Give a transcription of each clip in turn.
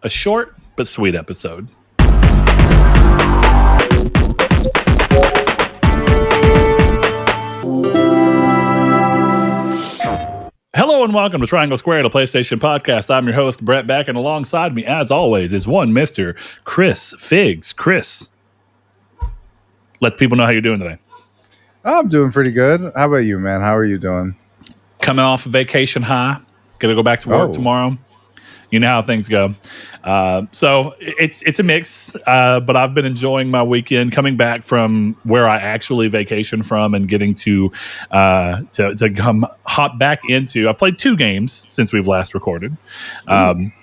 a short but sweet episode. Hello and welcome to Triangle Square, the PlayStation podcast. I'm your host, Brett Beck, and alongside me, as always, is one Mr. Chris Figs. Chris, let people know how you're doing today. I'm doing pretty good. How about you, man? How are you doing? Coming off a vacation high. Gonna go back to work tomorrow. You know how things go. So it's a mix, but I've been enjoying my weekend coming back from where I actually vacation from and getting to come hop back into. I've played 2 games since we've last recorded, and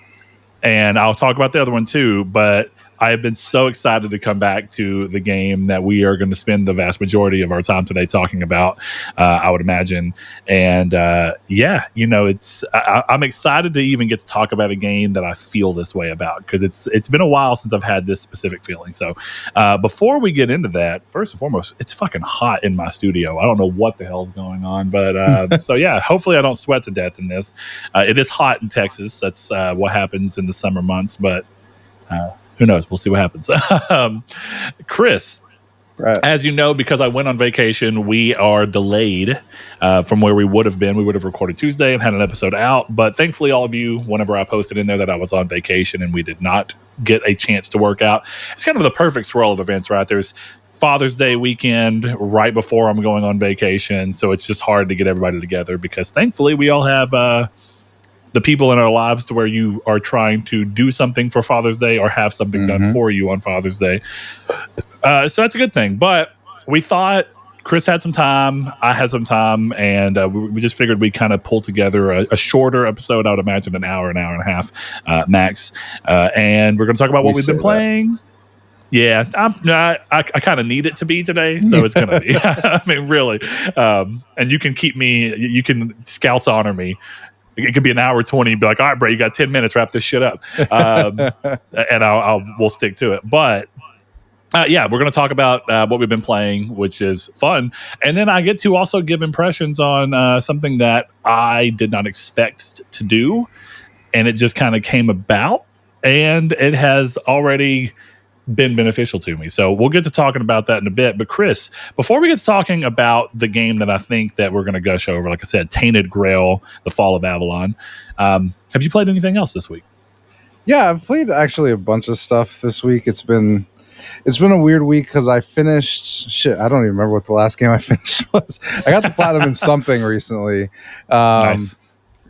I'll talk about the other one too, but I have been so excited to come back to the game that we are going to spend the vast majority of our time today talking about, I would imagine. And I'm excited to even get to talk about a game that I feel this way about, because it's been a while since I've had this specific feeling. So before we get into that, first and foremost, it's fucking hot in my studio. I don't know what the hell's going on, but so yeah, hopefully I don't sweat to death in this. It is hot in Texas. That's what happens in the summer months, but who knows? We'll see what happens. Chris, right. As you know, because I went on vacation, we are delayed from where we would have been. We would have recorded Tuesday and had an episode out. But thankfully, all of you, whenever I posted in there that I was on vacation and we did not get a chance to work out, it's kind of the perfect swirl of events, right? There's Father's Day weekend right before I'm going on vacation. So it's just hard to get everybody together because thankfully we all have the people in our lives to where you are trying to do something for Father's Day or have something done for you on Father's Day. So that's a good thing. But we thought Chris had some time, I had some time, and we just figured we'd kind of pull together a shorter episode. I would imagine an hour and a half max. And we're going to talk about what we've been playing. Yeah, I kind of need it to be today, so it's going to be. I mean, really. And you can keep me, you can Scouts honor me. It could be an hour 20. Be like, all right, bro, you got 10 minutes. Wrap this shit up, and we'll stick to it. But we're going to talk about what we've been playing, which is fun, and then I get to also give impressions on something that I did not expect to do, and it just kind of came about, and it has already been beneficial to me. So we'll get to talking about that in a bit. But Chris, before we get to talking about the game that I think that we're going to gush over, like I said, Tainted Grail, The Fall of Avalon, have you played anything else this week? Yeah, I've played actually a bunch of stuff this week. It's been a weird week because I finished I don't even remember what the last game I finished was. I got the platinum in something recently. Nice.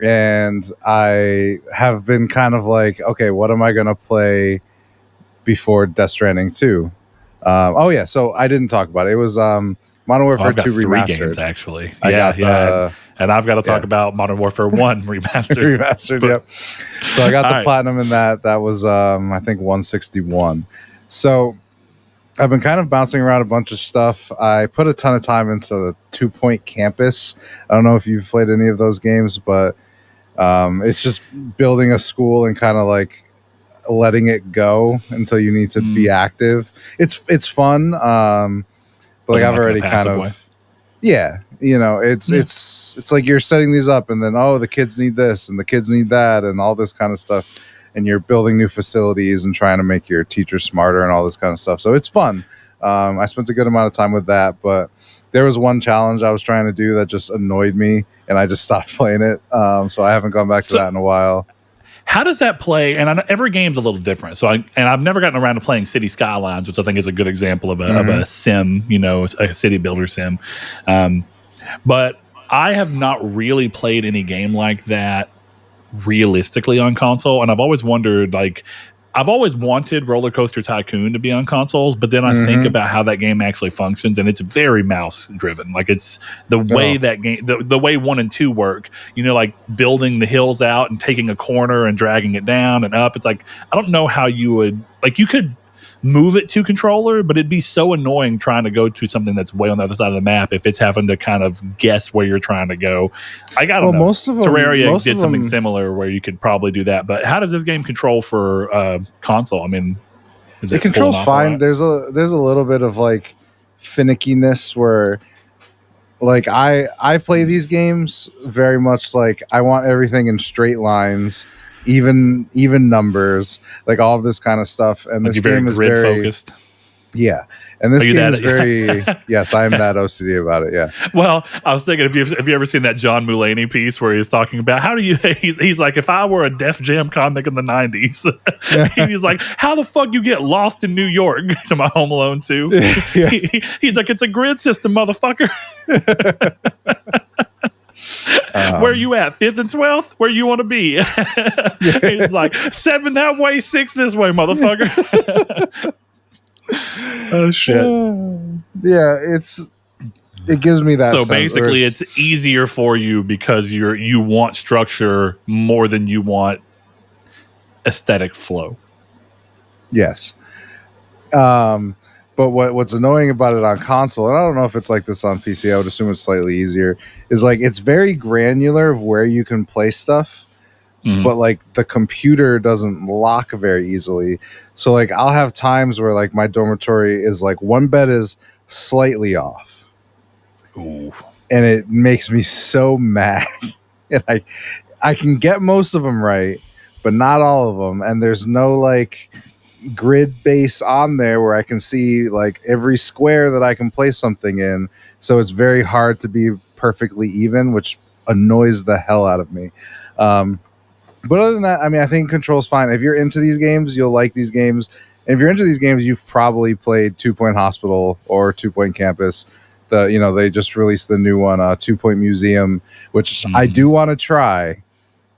And I have been kind of like, okay, what am I going to play before Death Stranding 2. So I didn't talk about it. It was Modern Warfare 2 Remastered. 3 games, actually. And I've got to talk about Modern Warfare 1 Remastered. Remastered, yep. So I got the platinum in that. That was, I think, 161. So I've been kind of bouncing around a bunch of stuff. I put a ton of time into the 2 Point Campus. I don't know if you've played any of those games, but it's just building a school and kind of like letting it go until you need to be active. It's fun, but like I've already kind of way. It's like you're setting these up and then the kids need this and the kids need that and all this kind of stuff, and you're building new facilities and trying to make your teachers smarter and all this kind of stuff. So it's fun. I spent a good amount of time with that, but there was one challenge I was trying to do that just annoyed me and I just stopped playing it. So I haven't gone back to that in a while. How does that play? And I know every game's a little different. So I've never gotten around to playing City Skylines, which I think is a good example of a sim, a city builder sim. But I have not really played any game like that realistically on console. And I've always wondered, I've always wanted Roller Coaster Tycoon to be on consoles, but then I think about how that game actually functions, and it's very mouse driven. Like it's the way that game, the way 1 and 2 work, like building the hills out and taking a corner and dragging it down and up. It's like, I don't know how you would, you could move it to controller, but it'd be so annoying trying to go to something that's way on the other side of the map if it's having to kind of guess where you're trying to go. I don't know. Most of them, Terraria did something similar where you could probably do that, but how does this game control for console? I mean, it controls fine. There's a little bit of finickiness where I play these games very much like I want everything in straight lines, even numbers, like all of this kind of stuff. And like this game is grid very focused. Yeah, and this game is very yes, I am that OCD about it. Yeah. Well, I was thinking, have you ever seen that John Mulaney piece where he's talking about how do you? He's like, if I were a Def Jam comic in the '90s, he's like, how the fuck you get lost in New York to my Home Alone 2? Yeah. He's like, it's a grid system, motherfucker. Where you at? 5th and 12th? Where you want to be? He's like, 7 that way, 6 this way, motherfucker. Oh shit. Yeah, it gives me that so sense, basically it's easier for you because you want structure more than you want aesthetic flow. Yes. But what's annoying about it on console, and I don't know if it's like this on PC, I would assume it's slightly easier, is like it's very granular of where you can place stuff. But like the computer doesn't lock very easily. So like I'll have times where like my dormitory is like one bed is slightly off. Ooh. And it makes me so mad. And I can get most of them right, but not all of them. And there's no like grid base on there where I can see like every square that I can place something in. So it's very hard to be perfectly even, which annoys the hell out of me. But other than that, I mean, I think Control's fine. If you're into these games, you'll like these games. And if you're into these games, you've probably played 2 Point Hospital or 2 Point Campus. They just released the new one, 2 Point Museum, which I do want to try,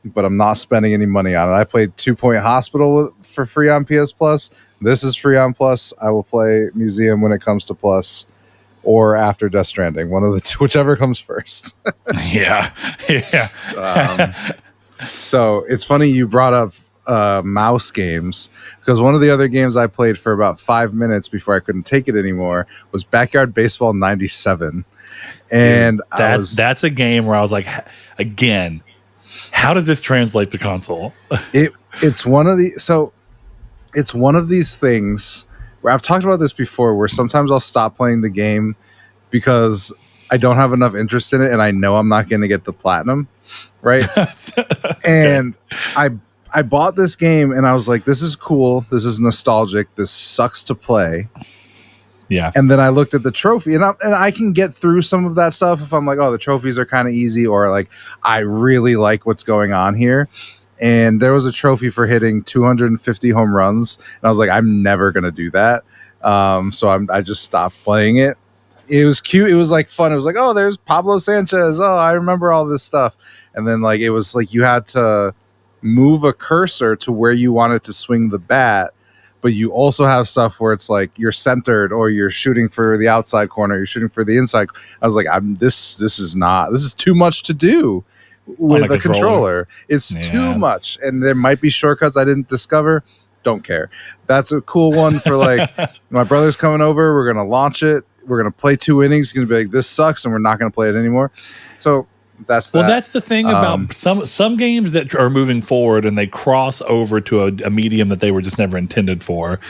but I'm not spending any money on it. I played 2 Point Hospital for free on PS Plus. This is free on Plus. I will play Museum when it comes to Plus or after Death Stranding, one of the two, whichever comes first. Yeah. So it's funny you brought up mouse games, because one of the other games I played for about 5 minutes before I couldn't take it anymore was Backyard Baseball 97. And dude, that's a game where I was like, again, how does this translate to console? It's one of these things where I've talked about this before, where sometimes I'll stop playing the game because I don't have enough interest in it and I know I'm not going to get the platinum. Right. Okay. And I bought this game and I was like, this is cool. This is nostalgic. This sucks to play. Yeah. And then I looked at the trophy and I can get through some of that stuff if I'm like, oh, the trophies are kind of easy, or like, I really like what's going on here. And there was a trophy for hitting 250 home runs. And I was like, I'm never going to do that. So I just stopped playing it. It was cute. It was like fun. It was like, oh, there's Pablo Sanchez. Oh, I remember all this stuff. And then like it was like you had to move a cursor to where you wanted to swing the bat, but you also have stuff where it's like you're centered, or you're shooting for the outside corner, you're shooting for the inside. I was like, this is too much to do with a controller. It's too much, and there might be shortcuts I didn't discover. Don't care. That's a cool one for like my brother's coming over. We're gonna launch it. We're gonna play 2 innings. He's gonna be like, this sucks, and we're not gonna play it anymore. So that's the thing about some games that are moving forward and they cross over to a medium that they were just never intended for.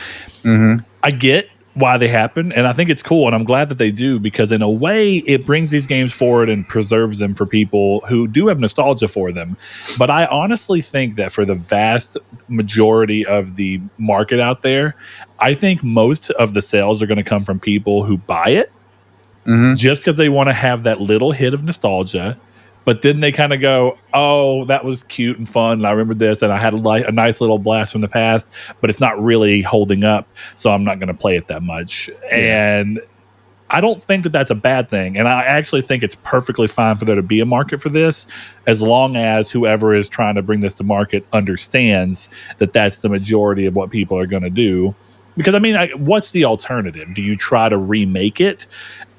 Mm-hmm. I get why they happen, and I think it's cool, and I'm glad that they do, because in a way it brings these games forward and preserves them for people who do have nostalgia for them. But I honestly think that for the vast majority of the market out there, I think most of the sales are going to come from people who buy it just because they want to have that little hit of nostalgia. But then they kind of go, oh, that was cute and fun, and I remember this, and I had a nice little blast from the past, but it's not really holding up, so I'm not going to play it that much. Yeah. And I don't think that that's a bad thing, and I actually think it's perfectly fine for there to be a market for this, as long as whoever is trying to bring this to market understands that that's the majority of what people are going to do. Because, I mean, what's the alternative? Do you try to remake it?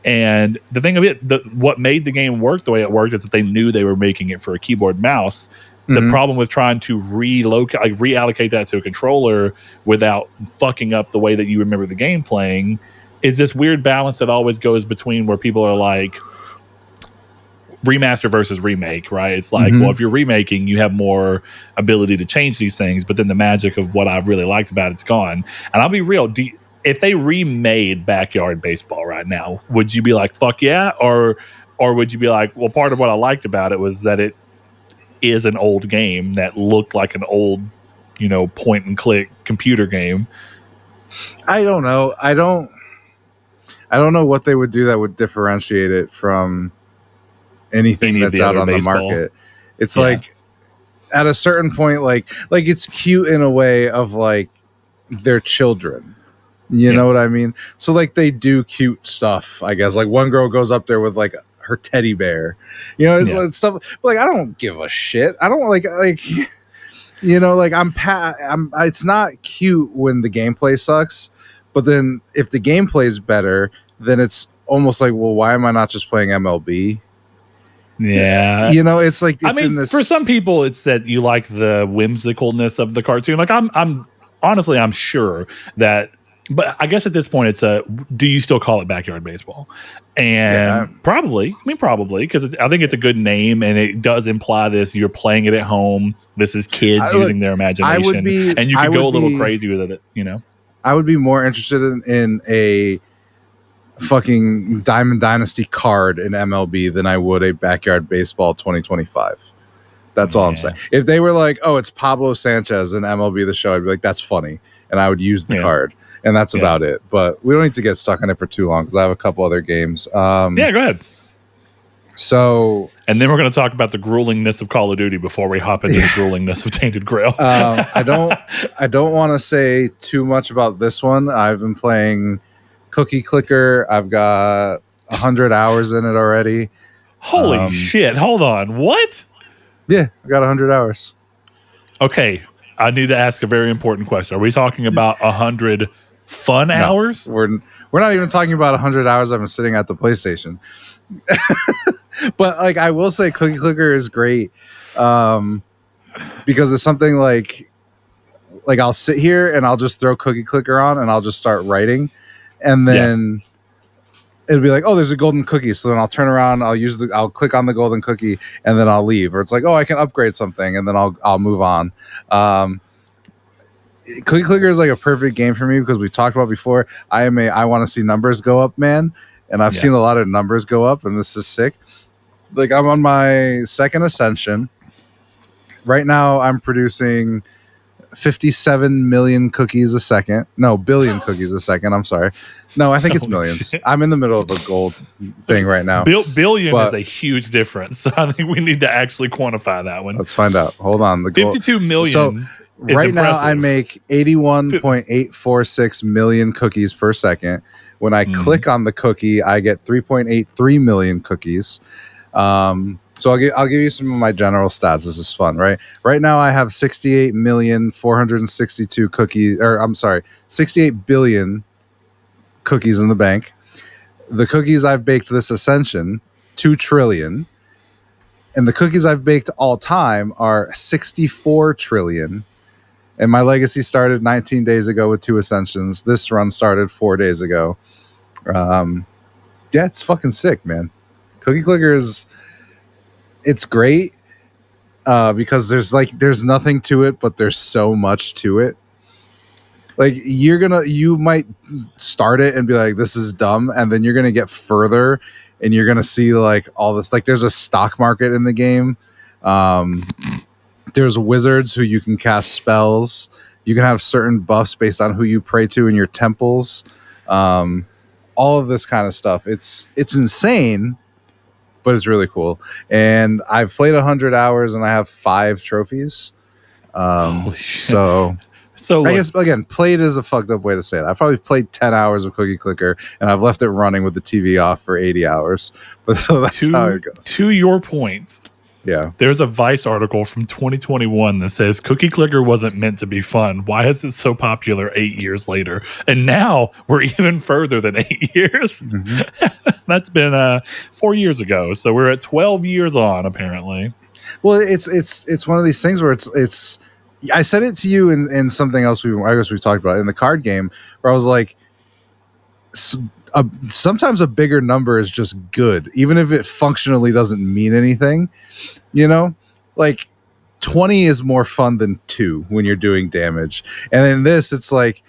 And the thing of it, what made the game work the way it worked is that they knew they were making it for a keyboard mouse. The problem with trying to reallocate that to a controller without fucking up the way that you remember the game playing is this weird balance that always goes between where people are like, remaster versus remake, right? It's like, well, if you're remaking, you have more ability to change these things, but then the magic of what I've really liked about it's gone. And I'll be real, if they remade Backyard Baseball right now, would you be like, fuck yeah? Or would you be like, well, part of what I liked about it was that is an old game that looked like an old, point and click computer game. I don't know. I don't know what they would do that would differentiate it from anything that's out on baseball. The market. It's like at a certain point, like it's cute in a way of like they're children. You know what I mean? So like they do cute stuff, I guess. Like one girl goes up there with like her teddy bear. It's stuff. But like I don't give a shit. I don't like like I'm it's not cute when the gameplay sucks, but then if the gameplay is better, then it's almost like, well, why am I not just playing MLB? Yeah. It's like for some people it's that you like the whimsicalness of the cartoon. Like I'm honestly I'm sure that, but I guess at this point it's do you still call it backyard baseball? And probably because I think it's a good name, and it does imply this: you're playing it at home. This is kids using their imagination, and you can go a little crazy with it. I would be more interested in a fucking Diamond Dynasty card in MLB than I would a backyard baseball 2025. That's all I'm saying. If they were like, oh, it's Pablo Sanchez in MLB The Show, I'd be like, that's funny, and I would use the card. And that's about it. But we don't need to get stuck on it for too long because I have a couple other games. Go ahead. So, and then we're going to talk about the gruelingness of Call of Duty before we hop into the gruelingness of Tainted Grail. I don't want to say too much about this one. I've been playing Cookie Clicker. I've got 100 hours in it already. Holy shit! Hold on, what? Yeah, I got 100 hours. Okay, I need to ask a very important question. Are we talking about 100 fun hours? We're not even talking about 100 hours I've been sitting at the PlayStation. But like I will say Cookie Clicker is great because it's something like I'll sit here and I'll just throw Cookie Clicker on and I'll just start writing, and then it'll be like, oh, there's a golden cookie, so then I'll turn around, I'll click on the golden cookie, and then I'll leave. Or it's like, oh, I can upgrade something, and then I'll move on. Cookie Clicker is like a perfect game for me because we've talked about before. I want to see numbers go up, man, and I've seen a lot of numbers go up, and this is sick. Like I'm on my second ascension right now. I'm producing 57 million cookies a second. No, billion cookies a second. I'm sorry. No, I think it's millions. Shit. I'm in the middle of a gold thing right now. Billion is a huge difference. So I think we need to actually quantify that one. Let's find out. Hold on. The 52 million. So right now I make 81.846 million cookies per second. When I click on the cookie, I get 3.83 million cookies. So I'll give you some of my general stats. This is fun, right? Right now I have 68,462 cookies, or I'm sorry, 68 billion cookies in the bank. The cookies I've baked this ascension, 2 trillion. And the cookies I've baked all time are 64 trillion. And my legacy started 19 days ago with 2 ascensions. This run started 4 days ago. It's fucking sick, man. Cookie Clicker it's great because there's nothing to it, but there's so much to it. Like you might start it and be like, this is dumb, and then you're gonna get further and you're gonna see like all this. Like there's a stock market in the game. There's wizards who you can cast spells. You can have certain buffs based on who you pray to in your temples. All of this kind of stuff. It's insane. But it's really cool. And I've played 100 hours and I have 5 trophies. So I guess, again, played is a fucked up way to say it. I probably played 10 hours of Cookie Clicker and I've left it running with the TV off for 80 hours. But so that's how it goes. To your point, yeah, there's a Vice article from 2021 that says Cookie Clicker wasn't meant to be fun. Why is it so popular 8 years later? And now we're even further than 8 years. Mm-hmm. That's been 4 years ago. So we're at 12 years on, apparently. Well, it's one of these things where it's I said it to you in something else I guess we've talked about in the card game where I was like, sometimes a bigger number is just good, even if it functionally doesn't mean anything. Like 20 is more fun than 2 when you're doing damage. And in this, it's like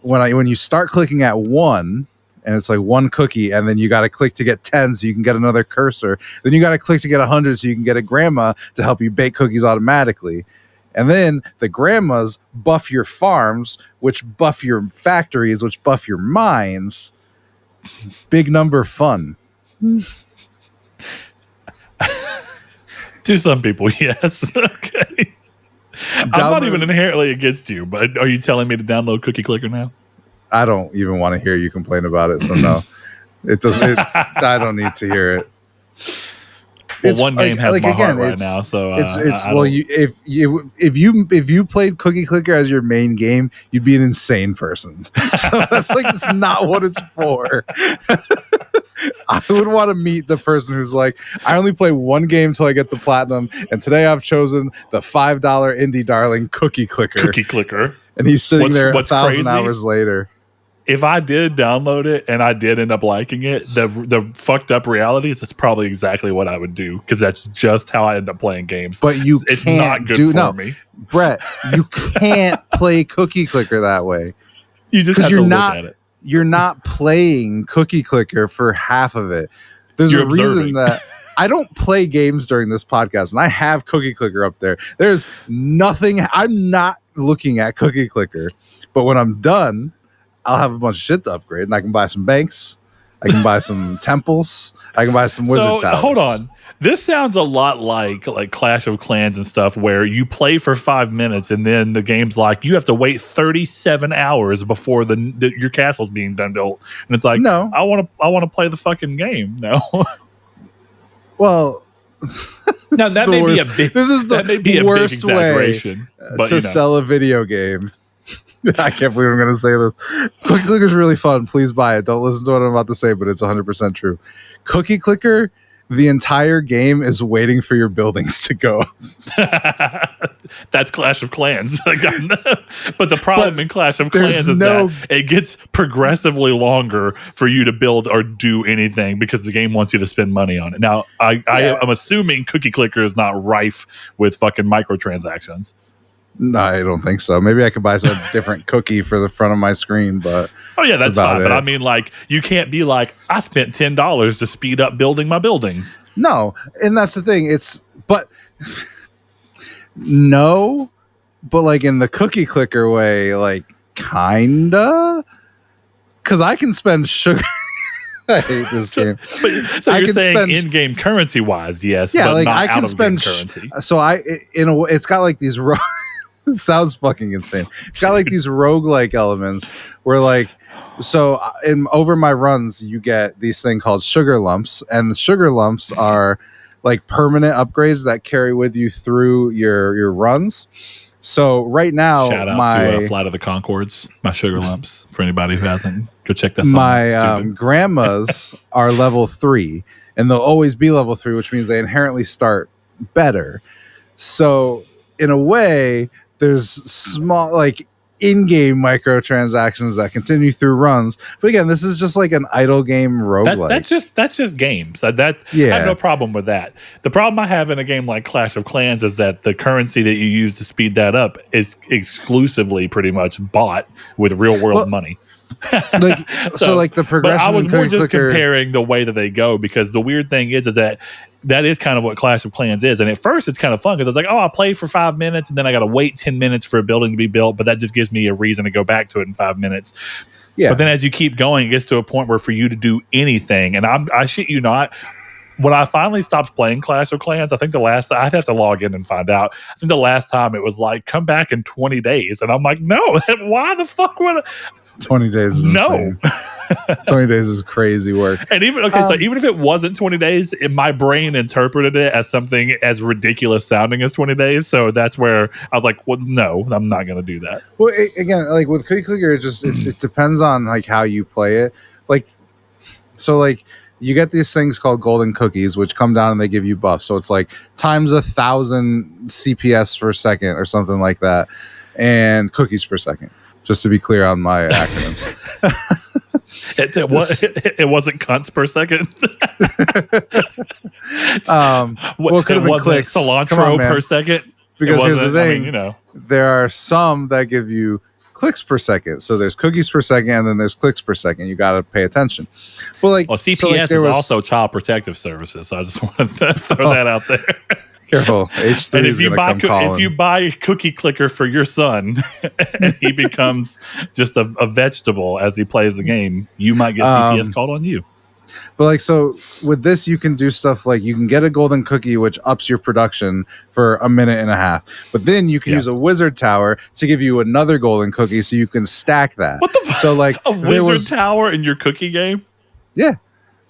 when you start clicking at 1 and it's like one cookie, and then you got to click to get 10 so you can get another cursor. Then you got to click to get 100 so you can get a grandma to help you bake cookies automatically. And then the grandmas buff your farms, which buff your factories, which buff your mines. Big number fun. To some people, yes. Okay. I'm not even inherently against you, but are you telling me to download Cookie Clicker now? I don't even want to hear you complain about it, so no. It doesn't. I don't need to hear it. Well, one game has my heart right now, so if you played Cookie Clicker as your main game, you'd be an insane person. So that's it's not what it's for. I would want to meet the person who's like, I only play one game till I get the platinum, and today I've chosen the $5 indie darling Cookie Clicker. Cookie Clicker, and he's sitting there 1,000 hours later. If I did download it and I did end up liking it, the fucked up reality is it's probably exactly what I would do, because that's just how I end up playing games. But it's not good for me. Brett, you can't play Cookie Clicker that way. You just have to look at it. You're not playing Cookie Clicker for half of it. There's a reason that I don't play games during this podcast, and I have Cookie Clicker up there. There's nothing. I'm not looking at Cookie Clicker, but when I'm done, I'll have a bunch of shit to upgrade, and I can buy some banks, I can buy some temples, I can buy some wizard towers. Hold on. This sounds a lot like Clash of Clans and stuff, where you play for 5 minutes and then the game's like, you have to wait 37 hours before your castle's being done built. And it's like, no, I want to play the fucking game. No. Well, now that may be a big. This is the worst exaggeration way to sell a video game. I can't believe I'm going to say this. Cookie Clicker is really fun. Please buy it. Don't listen to what I'm about to say, but it's 100% true. Cookie Clicker, the entire game is waiting for your buildings to go. That's Clash of Clans. But the problem in Clash of Clans is that it gets progressively longer for you to build or do anything, because the game wants you to spend money on it. Now, I'm assuming Cookie Clicker is not rife with fucking microtransactions. No, I don't think so. Maybe I could buy some different cookie for the front of my screen, but that's fine. But I mean, you can't be like, I spent $10 to speed up building my buildings. No, and that's the thing. But in the Cookie Clicker way, kinda, because I can spend sugar. I hate this game. So you're saying in-game currency wise, yes, but not I can spend currency. So it's got these. It sounds fucking insane. It's got these roguelike elements where over my runs you get these thing called sugar lumps, and the sugar lumps are permanent upgrades that carry with you through your runs. So right now, shout out to Flight of the Conchords, my sugar lumps. For anybody who hasn't, go check that song. My grandmas are level 3, and they'll always be level 3, which means they inherently start better. So in a way, there's small in-game microtransactions that continue through runs. But again, this is just an idle game roguelike. That's just games. I have no problem with that. The problem I have in a game like Clash of Clans is that the currency that you use to speed that up is exclusively pretty much bought with real world money. The progression. I was more just comparing the way that they go, because the weird thing is that is kind of what Clash of Clans is. And at first it's kind of fun, because it's I'll play for 5 minutes and then I got to wait 10 minutes for a building to be built, but that just gives me a reason to go back to it in 5 minutes. Yeah. But then as you keep going, it gets to a point where for you to do anything, and I shit you not, when I finally stopped playing Clash of Clans, I think I'd have to log in and find out. I think the last time it was come back in 20 days. And I'm like, no, why the fuck would 20 days is insane. 20 days is crazy work. And so even if it wasn't 20 days, my brain interpreted it as something as ridiculous sounding as 20 days. So that's where I was like, well, no, I'm not going to do that. Well, again, with Cookie Clicker, it depends on how you play it. You get these things called golden cookies, which come down and they give you buffs. So it's times 1,000 CPS per second or something like that, and cookies per second. Just to be clear on my acronyms. It wasn't cunts per second. It could have been clicks. Cilantro per second. Because here's the thing. There are some that give you clicks per second. So there's cookies per second, and then there's clicks per second. You got to pay attention. But like, well, CPS so like is also Child Protective Services. So I just want to throw that out there. Careful, H3 and is going to come calling. If you buy a cookie clicker for your son, and he becomes just a vegetable as he plays the game, you might get CPS called on you. But like, so with this, you can do stuff like you can get a golden cookie, which ups your production for 1.5 minutes. But then you can use a wizard tower to give you another golden cookie, so you can stack that. What the fuck? So like a wizard tower in your cookie game? Yeah.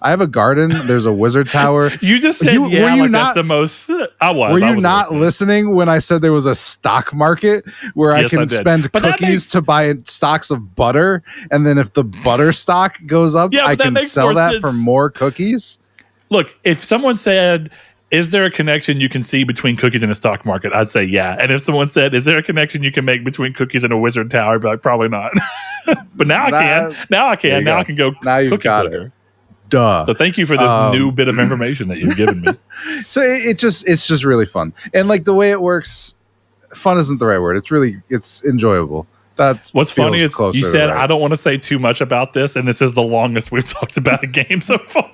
I have a garden. There's a wizard tower. You just said, that's the most. I was. Were you not listening when I said there was a stock market where I can spend cookies to buy stocks of butter, and then if the butter stock goes up, I can sell that for more cookies? Look, if someone said, "Is there a connection you can see between cookies and a stock market?" I'd say yeah. And if someone said, "Is there a connection you can make between cookies and a wizard tower?" I'd be like, probably not. But now I can. Now I can. Now I can go. Now you've got it. Duh. So thank you for this new bit of information that you've given me. So it's just really fun. And like the way it works, fun isn't the right word. It's enjoyable. That's what's funny is you said, I don't want to say too much about this, and this is the longest we've talked about a game so far.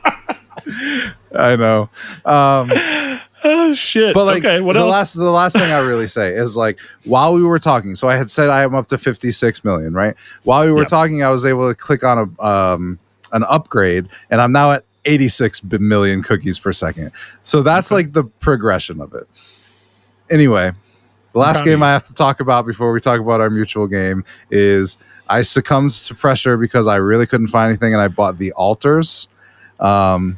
I know. Oh shit. But like, okay, what else? The last thing I really say is like, while we were talking, so I had said I am up to 56 million, right? While we were talking, I was able to click on an upgrade, and I'm now at 86 million cookies per second. So that's like the progression of it. Anyway, the last game I have to talk about before we talk about our mutual game is I succumbed to pressure because I really couldn't find anything, and I bought The Altars. The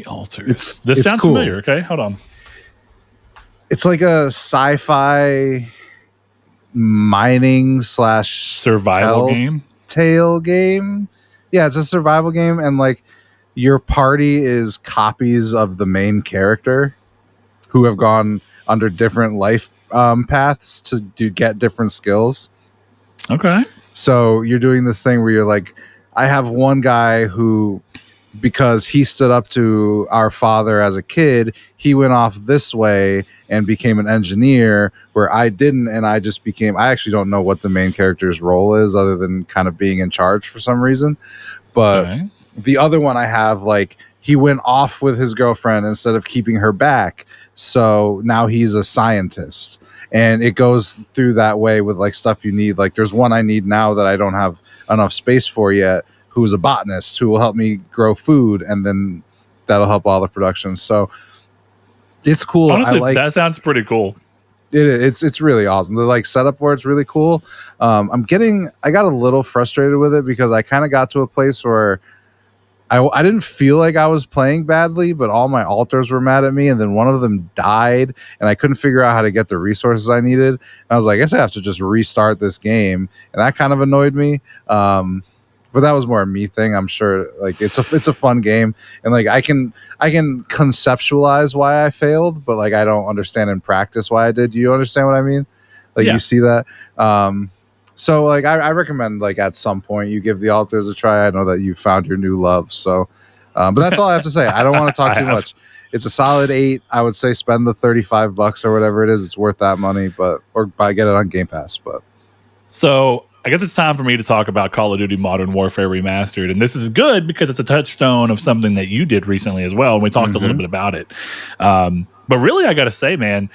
Altars. This sounds cool. familiar. Okay, hold on. It's like a sci-fi mining / survival game. Tale game. Yeah, it's a survival game, and like your party is copies of the main character who have gone under different life paths to get different skills. Okay. So you're doing this thing where you're like, I have one guy who, because he stood up to our father as a kid, he went off this way and became an engineer, where I didn't, and I actually don't know what the main character's role is other than kind of being in charge for some reason. But the other one I have, like, he went off with his girlfriend instead of keeping her back. So now he's a scientist. And it goes through that way with like stuff you need. Like there's one I need now that I don't have enough space for yet, who's a botanist who will help me grow food, and then that'll help all the production. So it's cool. Honestly, that sounds pretty cool. It's really awesome. The like setup for it's really cool. I got a little frustrated with it because I kind of got to a place where I didn't feel like I was playing badly, but all my altars were mad at me, and then one of them died, and I couldn't figure out how to get the resources I needed. And I was like, I guess I have to just restart this game, and that kind of annoyed me. But that was more a me thing. I'm sure like it's a fun game, and like I can conceptualize why I failed, but like I don't understand in practice why I did. Do you understand what I mean? Like you see that? So like I recommend like at some point you give the altars a try. I know that you found your new love. So but that's all I have to say. I don't want to talk too much. It's a solid 8. I would say spend the $35 or whatever it is. It's worth that money, or get it on Game Pass. But so I guess it's time for me to talk about Call of Duty Modern Warfare Remastered. And this is good because it's a touchstone of something that you did recently as well. And we talked a little bit about it. But really, I got to say, man,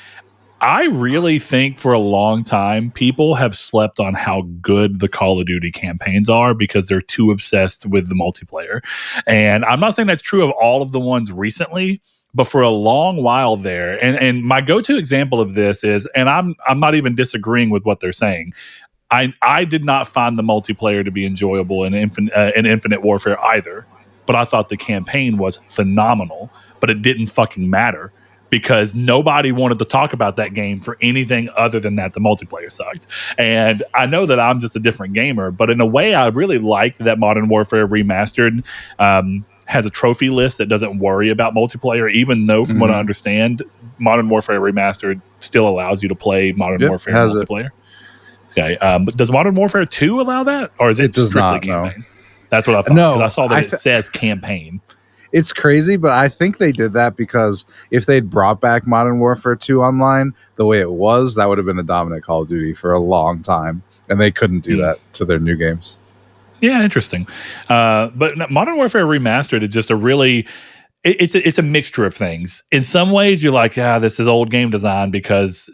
I really think for a long time, people have slept on how good the Call of Duty campaigns are because they're too obsessed with the multiplayer. And I'm not saying that's true of all of the ones recently, but for a long while there, and my go-to example of this is, and I'm not even disagreeing with what they're saying, I did not find the multiplayer to be enjoyable in Infinite Warfare either, but I thought the campaign was phenomenal, but it didn't fucking matter because nobody wanted to talk about that game for anything other than that the multiplayer sucked. And I know that I'm just a different gamer, but in a way I really liked that Modern Warfare Remastered has a trophy list that doesn't worry about multiplayer, even though from what I understand, Modern Warfare Remastered still allows you to play Modern Warfare multiplayer. Okay, but does Modern Warfare 2 allow that? Or is it does strictly not, campaign? No. That's what I thought. No, I saw that it says campaign. It's crazy, but I think they did that because if they'd brought back Modern Warfare 2 online the way it was, that would have been the dominant Call of Duty for a long time. and they couldn't do that to their new games. Yeah, interesting. But Modern Warfare Remastered is just a really it's a mixture of things. In some ways, you're like, this is old game design because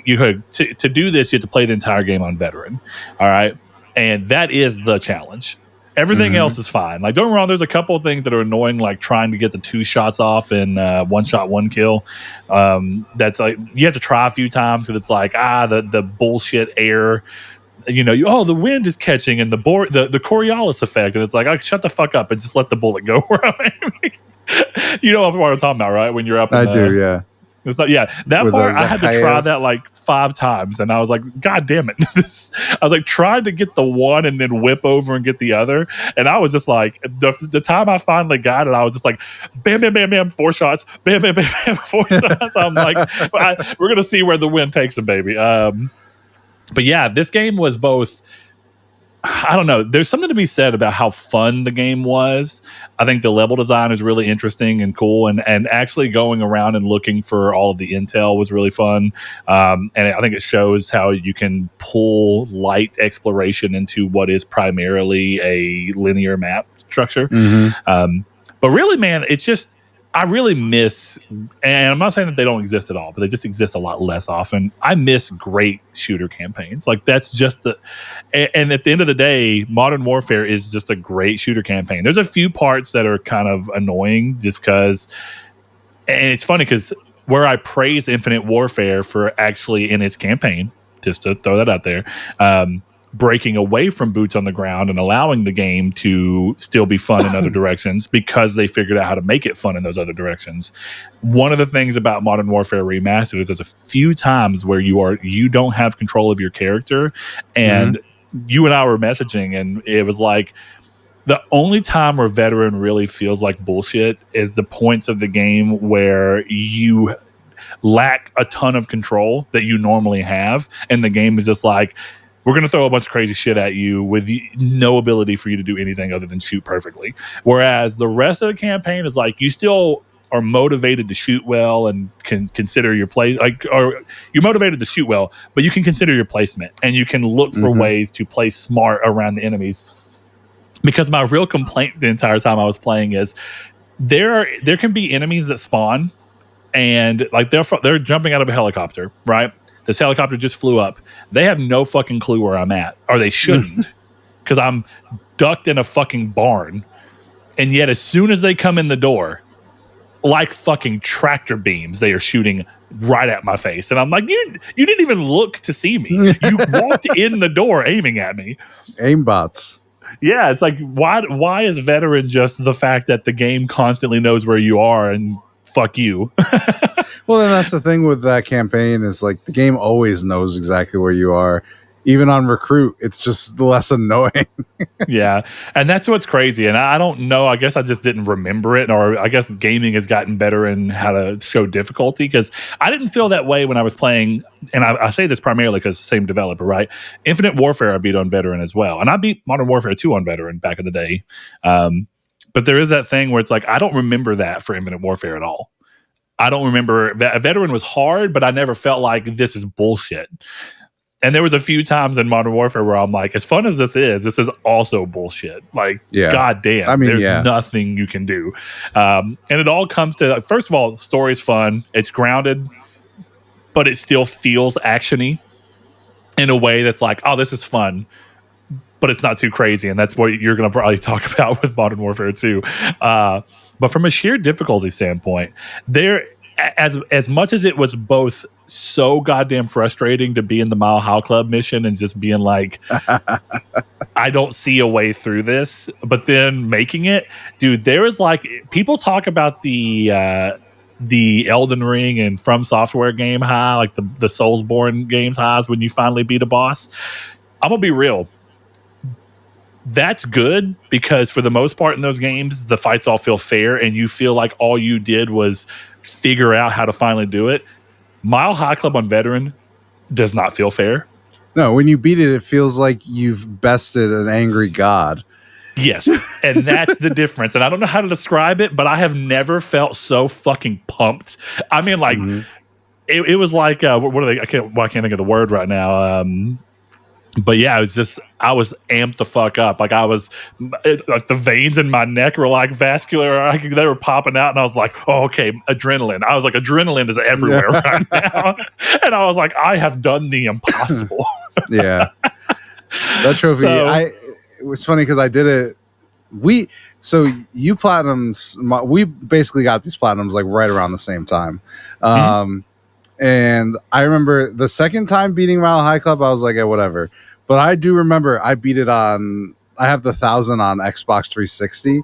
you could to do this, you have to play the entire game on veteran. All right, and that is the challenge. Everything else is fine. Like, don't get me wrong, there's a couple of things that are annoying, like trying to get the 2 shots off in one shot, one kill. That's like you have to try a few times because it's like the bullshit air. The wind is catching and the Coriolis effect, and it's like, shut the fuck up and just let the bullet go where I'm aiming. You know what I'm talking about, right? When you're up in do, yeah. It's not, that With part I had to try that like 5 times, and I was like, God damn it. I was like trying to get the one and then whip over and get the other, and I was just like, the time I finally got it, I was just like, bam, bam, bam, bam, 4 shots, bam, bam, bam, bam, 4 shots. I'm like, we're going to see where the wind takes them, baby. But yeah, this game was both, I don't know, there's something to be said about how fun the game was. I think the level design is really interesting and cool, and actually going around and looking for all of the intel was really fun. And I think it shows how you can pull light exploration into what is primarily a linear map structure. But really, man, it's just, I really miss, and I'm not saying that they don't exist at all, but they just exist a lot less often. I miss great shooter campaigns. Like, that's just and at the end of the day, Modern Warfare is just a great shooter campaign. There's a few parts that are kind of annoying just because, and it's funny because where I praise Infinite Warfare for actually in its campaign, just to throw that out there, breaking away from boots on the ground and allowing the game to still be fun in other directions because they figured out how to make it fun in those other directions. One of the things about Modern Warfare Remastered is there's a few times where you don't have control of your character, and you and I were messaging, and it was like, the only time where veteran really feels like bullshit is the points of the game where you lack a ton of control that you normally have, and the game is just like, we're going to throw a bunch of crazy shit at you with no ability for you to do anything other than shoot perfectly. Whereas the rest of the campaign is like, you still are motivated to shoot well and can consider your play, or you're motivated to shoot well, but you can consider your placement and you can look for ways to play smart around the enemies. Because my real complaint the entire time I was playing is there can be enemies that spawn and like they're jumping out of a helicopter, right? This helicopter just flew up. They have no fucking clue where I'm at, or they shouldn't, because I'm ducked in a fucking barn. And yet, as soon as they come in the door, like fucking tractor beams, they are shooting right at my face. And I'm like, you didn't even look to see me. You walked in the door aiming at me. Aimbots. Yeah, it's like, why is veteran just the fact that the game constantly knows where you are and fuck you? Well, then that's the thing with that campaign is like the game always knows exactly where you are. Even on Recruit, it's just less annoying. Yeah, and that's what's crazy. And I don't know. I guess I just didn't remember it, or I guess gaming has gotten better in how to show difficulty, because I didn't feel that way when I was playing. And I say this primarily because same developer, right? Infinite Warfare I beat on veteran as well, and I beat Modern Warfare 2 on veteran back in the day. But there is that thing where it's like, I don't remember that for Infinite Warfare at all. I don't remember that. Veteran was hard, but I never felt like this is bullshit. And there was a few times in Modern Warfare where I'm like, as fun as this is also bullshit. Like, goddamn, I mean, there's nothing you can do. And it all comes to, first of all, story's fun. It's grounded, but it still feels actiony in a way that's like, oh, this is fun, but it's not too crazy. And that's what you're going to probably talk about with Modern Warfare 2. But from a sheer difficulty standpoint, as much as it was both so goddamn frustrating to be in the Mile High Club mission and just being like, I don't see a way through this, but then making it, dude, there is like, people talk about the Elden Ring and From Software game high, like the Soulsborne games highs when you finally beat a boss. I'm gonna be real. That's good, because for the most part in those games, the fights all feel fair and you feel like all you did was figure out how to finally do it. Mile High Club on veteran does not feel fair. No, when you beat it, it feels like you've bested an angry god. Yes, and that's the difference. And I don't know how to describe it, but I have never felt so fucking pumped. I mean, like, it was like, what are they? I can't think of the word right now. But yeah, I was amped the fuck up. Like like the veins in my neck were like vascular. They were popping out, and I was like, oh, okay, adrenaline. I was like, adrenaline is everywhere right now. And I was like, I have done the impossible. Yeah. That trophy, it was funny because I did it. You platinums, we basically got these platinums like right around the same time. And I remember the second time beating Mile High Club, I was like, yeah, whatever. But I do remember I beat it I have the 1,000 on Xbox 360.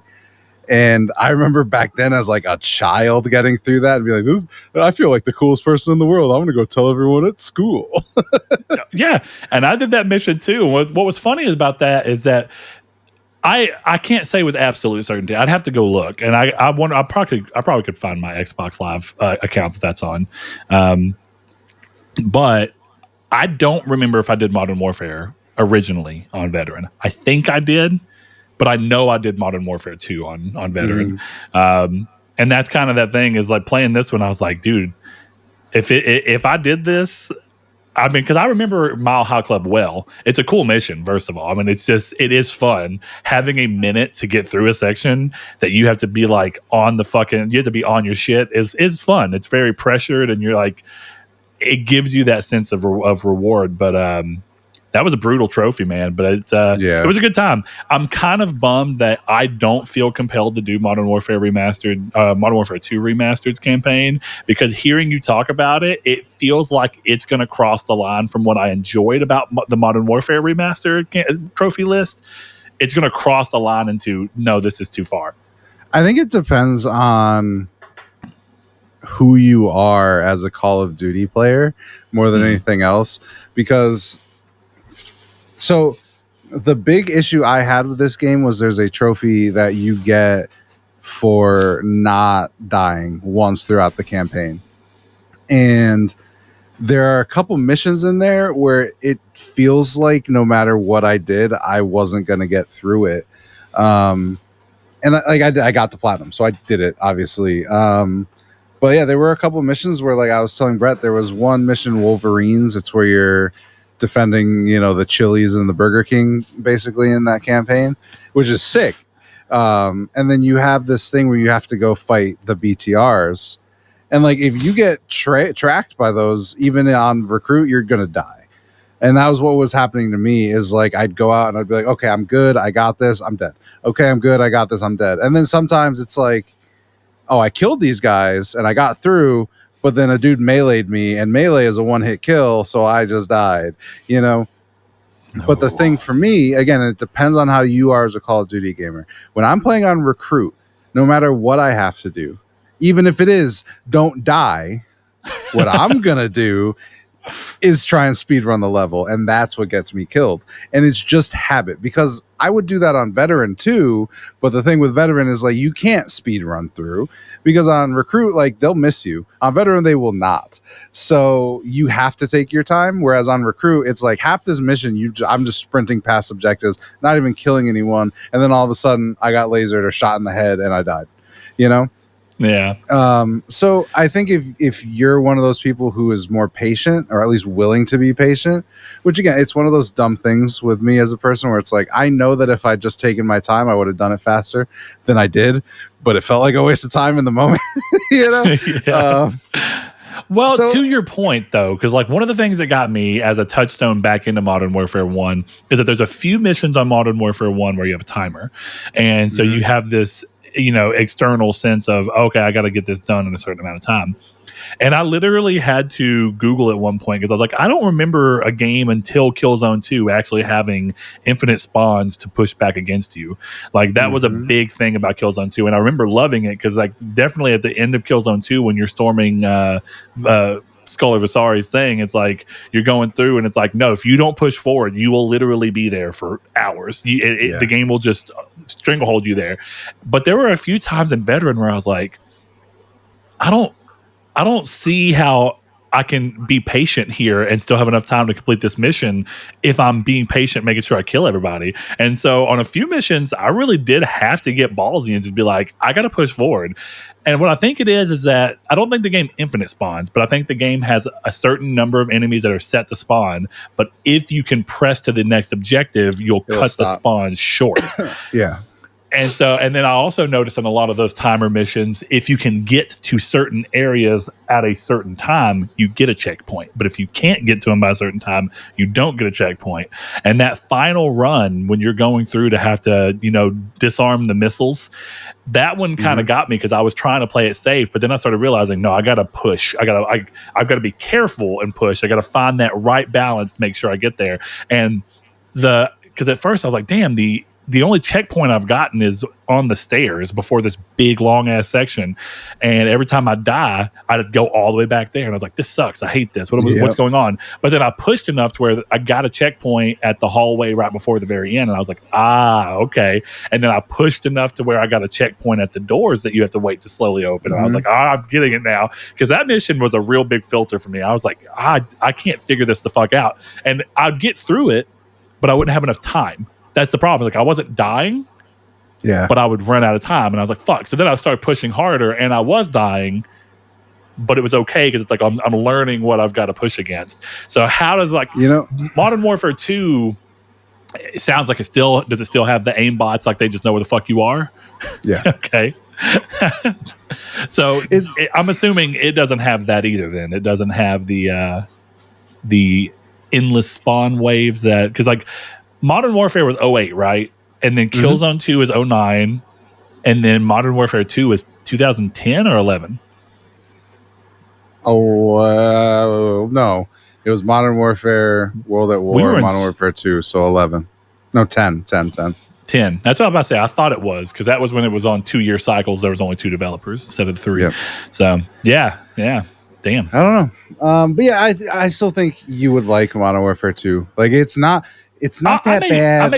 And I remember back then as like a child getting through that and be like, I feel like the coolest person in the world. I'm going to go tell everyone at school. Yeah. And I did that mission too. What was funny about that is that I can't say with absolute certainty. I'd have to go look, and I wonder. I probably could find my Xbox Live account that's on, but I don't remember if I did Modern Warfare originally on Veteran. I think I did, but I know I did Modern Warfare 2 on Veteran, and that's kind of that thing is like playing this one. I was like, dude, if I did this. I mean, because I remember Mile High Club well. It's a cool mission, first of all. I mean, it is fun. Having a minute to get through a section that you have to be like you have to be on your shit is fun. It's very pressured, and you're like, it gives you that sense of reward. But that was a brutal trophy, man. But it was a good time. I'm kind of bummed that I don't feel compelled to do Modern Warfare Remastered, Modern Warfare 2 Remastered's campaign, because hearing you talk about it, it feels like it's going to cross the line from what I enjoyed about the Modern Warfare Remastered trophy list. It's going to cross the line into, no, this is too far. I think it depends on who you are as a Call of Duty player more than anything else, because so the big issue I had with this game was there's a trophy that you get for not dying once throughout the campaign. And there are a couple missions in there where it feels like no matter what I did, I wasn't going to get through it. And I got the platinum, so I did it, obviously. But yeah, there were a couple missions where, like I was telling Brett, there was one mission, Wolverines. It's where you're defending, the Chili's and the Burger King, basically, in that campaign, which is sick. And then you have this thing where you have to go fight the BTRs. And like, if you get tracked by those, even on recruit, you're going to die. And that was what was happening to me is like, I'd go out and I'd be like, okay, I'm good. I got this. I'm dead. Okay, I'm good. I got this. I'm dead. And then sometimes it's like, oh, I killed these guys and I got through, but then a dude meleeed me, and melee is a one-hit kill, so I just died, No. But the thing for me, again, it depends on how you are as a Call of Duty gamer. When I'm playing on recruit, no matter what I have to do, even if it is don't die, what I'm going to do is try and speed run the level, and that's what gets me killed. And it's just habit, because I would do that on Veteran too, but the thing with Veteran is like you can't speed run through, because on recruit, like, they'll miss you. On Veteran, they will not. So you have to take your time, whereas on recruit, it's like half this mission I'm just sprinting past objectives, not even killing anyone, and then all of a sudden I got lasered or shot in the head and I died. Yeah. So I think if you're one of those people who is more patient, or at least willing to be patient, which again, it's one of those dumb things with me as a person where it's like, I know that if I'd just taken my time, I would have done it faster than I did, but it felt like a waste of time in the moment, Yeah. To your point, though, because like one of the things that got me as a touchstone back into Modern Warfare 1 is that there's a few missions on Modern Warfare 1 where you have a timer. And so you have this external sense of, okay, I got to get this done in a certain amount of time. And I literally had to Google at one point because I was like, I don't remember a game until Killzone 2 actually having infinite spawns to push back against you. Like that was a big thing about Killzone 2. And I remember loving it because like definitely at the end of Killzone 2 when you're storming Skull of Asari's thing, it's like you're going through and it's like, no, if you don't push forward, you will literally be there for hours. The game will just stranglehold you there. But there were a few times in Veteran where I was like, I don't see how I can be patient here and still have enough time to complete this mission if I'm being patient, making sure I kill everybody. And so on a few missions, I really did have to get ballsy and just be like, I got to push forward. And what I think it is that I don't think the game infinite spawns, but I think the game has a certain number of enemies that are set to spawn. But if you can press to the next objective, you'll cut the spawn short. Yeah. And then I also noticed in a lot of those timer missions, if you can get to certain areas at a certain time, you get a checkpoint. But if you can't get to them by a certain time, you don't get a checkpoint. And that final run, when you're going through to have to, disarm the missiles, that one kind of got me because I was trying to play it safe. But then I started realizing, no, I got to push. I've got to be careful and push. I got to find that right balance to make sure I get there. And because at first I was like, damn, the only checkpoint I've gotten is on the stairs before this big long ass section. And every time I die, I'd go all the way back there. And I was like, this sucks. I hate this. What's going on? But then I pushed enough to where I got a checkpoint at the hallway right before the very end. And I was like, okay. And then I pushed enough to where I got a checkpoint at the doors that you have to wait to slowly open. And I was like, I'm getting it now. Because that mission was a real big filter for me. I was like, I can't figure this the fuck out. And I'd get through it, but I wouldn't have enough time. That's the problem. Like, I wasn't dying, but I would run out of time. And I was like, fuck. So then I started pushing harder, and I was dying, but it was okay because it's like I'm learning what I've got to push against. So how does, Modern Warfare 2, it sounds like does it still have the aim bots, like they just know where the fuck you are? Yeah. Okay. So I'm assuming it doesn't have that either then. It doesn't have the endless spawn waves because, Modern Warfare was 08, right? And then Killzone 2 is 09. And then Modern Warfare 2 was 2010 or 11? No. It was Modern Warfare, World at War, Modern Warfare 2, so 11. No, 10. 10. 10. That's what I was about to say. I thought it was, because that was when it was on 2-year cycles. There was only 2 developers instead of 3. Yep. So, yeah. Damn. I don't know. But yeah, I still think you would like Modern Warfare 2. Like, it's not that bad. I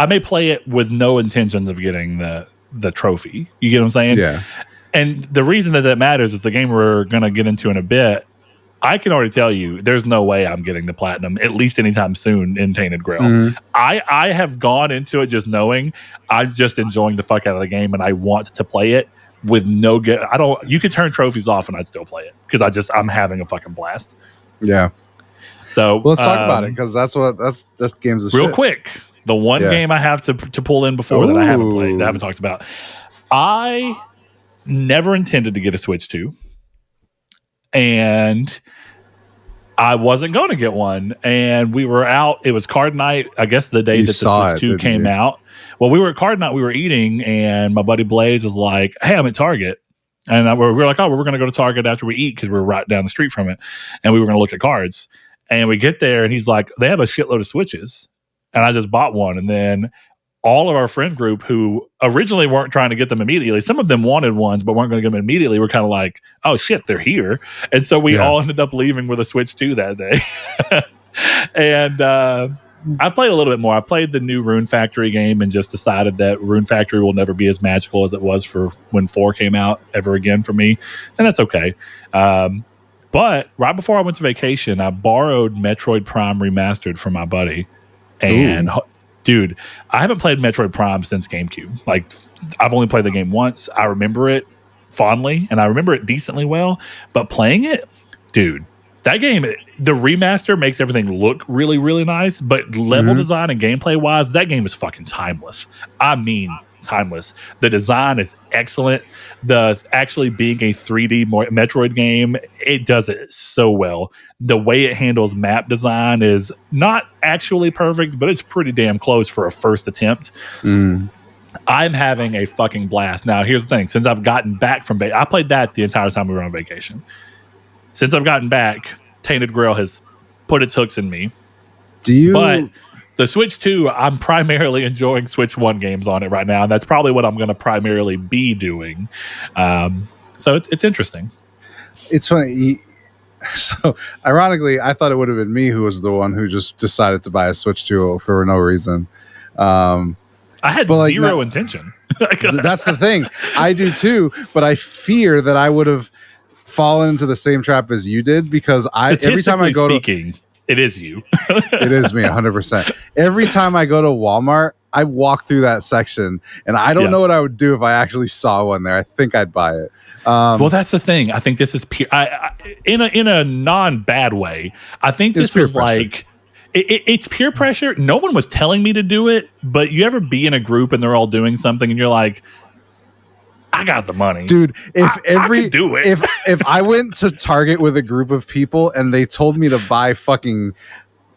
may play it with no intentions of getting the trophy. You get what I'm saying? Yeah. And the reason that matters is the game we're going to get into in a bit. I can already tell you there's no way I'm getting the platinum, at least anytime soon, in Tainted Grail. I have gone into it just knowing I'm just enjoying the fuck out of the game and I want to play it with no get. You could turn trophies off and I'd still play it because I'm having a fucking blast. Yeah. So let's talk about it because that's games. Real quick, the one game I have to pull in before that I haven't played, that I haven't talked about. I never intended to get a Switch 2, and I wasn't going to get one. And we were out. It was card night, I guess, the day that the Switch 2 came out. Well, we were at card night. We were eating, and my buddy Blaze was like, "Hey, I'm at Target." And we were like, "Oh, we're going to go to Target after we eat because we're right down the street from it, and we were going to look at cards." And we get there, and he's like, "They have a shitload of Switches," and I just bought one. And then all of our friend group, who originally weren't trying to get them immediately, some of them wanted ones but weren't going to get them immediately, were kind of like, "Oh shit, they're here!" And so we all ended up leaving with a Switch 2 that day. And I played a little bit more. I played the new Rune Factory game and just decided that Rune Factory will never be as magical as it was for when 4 came out ever again for me, and that's okay. But right before I went to vacation, I borrowed Metroid Prime Remastered from my buddy. And dude, I haven't played Metroid Prime since GameCube. Like, I've only played the game once. I remember it fondly, and I remember it decently well. But playing it, dude, that game, the remaster makes everything look really, really nice. But level design and gameplay wise, that game is fucking timeless. I mean, timeless. The design is excellent. The actually being a 3D Metroid game, it does it so well. The way it handles map design is not actually perfect, but it's pretty damn close for a first attempt. I'm having a fucking blast. Now, here's the thing. Since I've gotten back from I played that the entire time we were on vacation. Since I've gotten back, Tainted Grail has put its hooks in me. But the Switch 2, I'm primarily enjoying Switch 1 games on it right now, and that's probably what I'm going to primarily be doing. So it's interesting. It's funny. So, ironically, I thought it would have been me who was the one who just decided to buy a Switch 2 for no reason. I had zero intention. That's the thing. I do too, but I fear that I would have fallen into the same trap as you did because every time I go to it is you. It is me 100%. Every time I go to Walmart, I walk through that section and I don't know what I would do if I actually saw one there. I think I'd buy it. Well, that's the thing. I think this is in a non-bad way. I think this was like it's peer pressure. No one was telling me to do it, but you ever be in a group and they're all doing something and you're like, I got the money, dude. I could do it. If I went to Target with a group of people and they told me to buy fucking,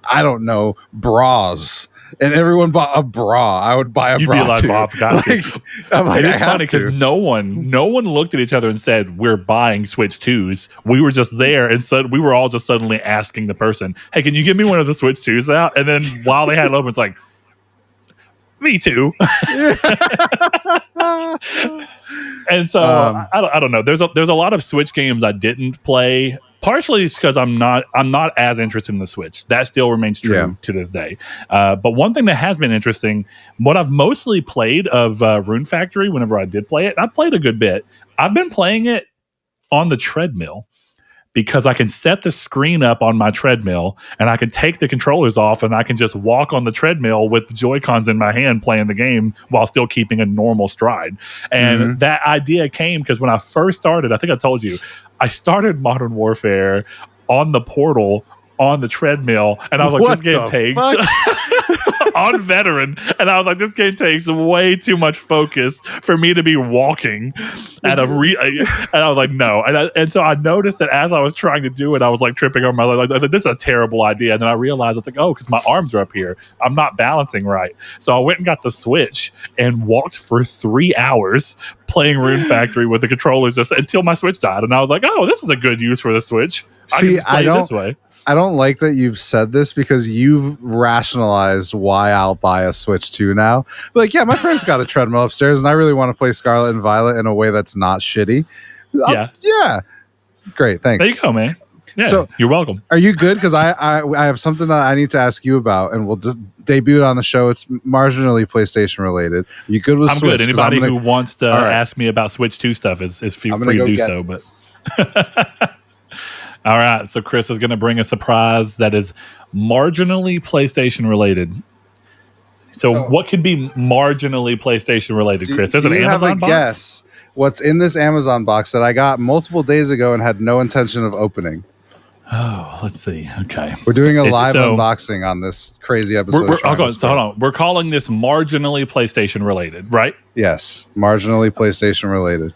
I don't know, bras, and everyone bought a bra, I would buy a bra. You'd be like, well, I've got to. And it's funny because no one looked at each other and said, we're buying Switch 2s. We were just there, and so we were all just suddenly asking the person, hey, can you give me one of the Switch 2s out? And then while they had it open, it's like, me too. And so I don't know. There's a lot of Switch games I didn't play. Partially it's because I'm not as interested in the Switch. That still remains true to this day. But one thing that has been interesting, what I've mostly played of Rune Factory, whenever I did play it, I played a good bit. I've been playing it on the treadmill, because I can set the screen up on my treadmill and I can take the controllers off and I can just walk on the treadmill with the Joy-Cons in my hand playing the game while still keeping a normal stride. And that idea came because when I first started, I think I told you, I started Modern Warfare on the Portal on the treadmill, and I was like, this game takes on veteran, and I was like, this game takes way too much focus for me to be walking at and I was like, no, and so I noticed that as I was trying to do it, I was like tripping on my leg, like this is a terrible idea, and then I realized it's like, oh, because my arms are up here, I'm not balancing right. So I went and got the Switch and walked for 3 hours playing Rune Factory with the controllers just until my Switch died, and I was like, oh, this is a good use for the Switch. I don't this way. I don't like that you've said this because you've rationalized why I'll buy a Switch 2 now. But like, yeah, my friend's got a treadmill upstairs and I really want to play Scarlet and Violet in a way that's not shitty. Yeah. Great. Thanks. There you go, man. Yeah, so you're welcome. Are you good? Because I have something that I need to ask you about, and we'll just debut it on the show. It's marginally PlayStation related. Are you good with Switch? Good. Anybody who wants to ask me about Switch 2 stuff is feel free to do so. But all right, so Chris is going to bring a surprise that is marginally PlayStation related. So what could be marginally PlayStation related, Chris? There's an Amazon box? Guess what's in this Amazon box that I got multiple days ago and had no intention of opening? Oh, let's see. Okay. We're doing a live unboxing on this crazy episode. Hold on. We're calling this marginally PlayStation related, right? Yes, marginally PlayStation related.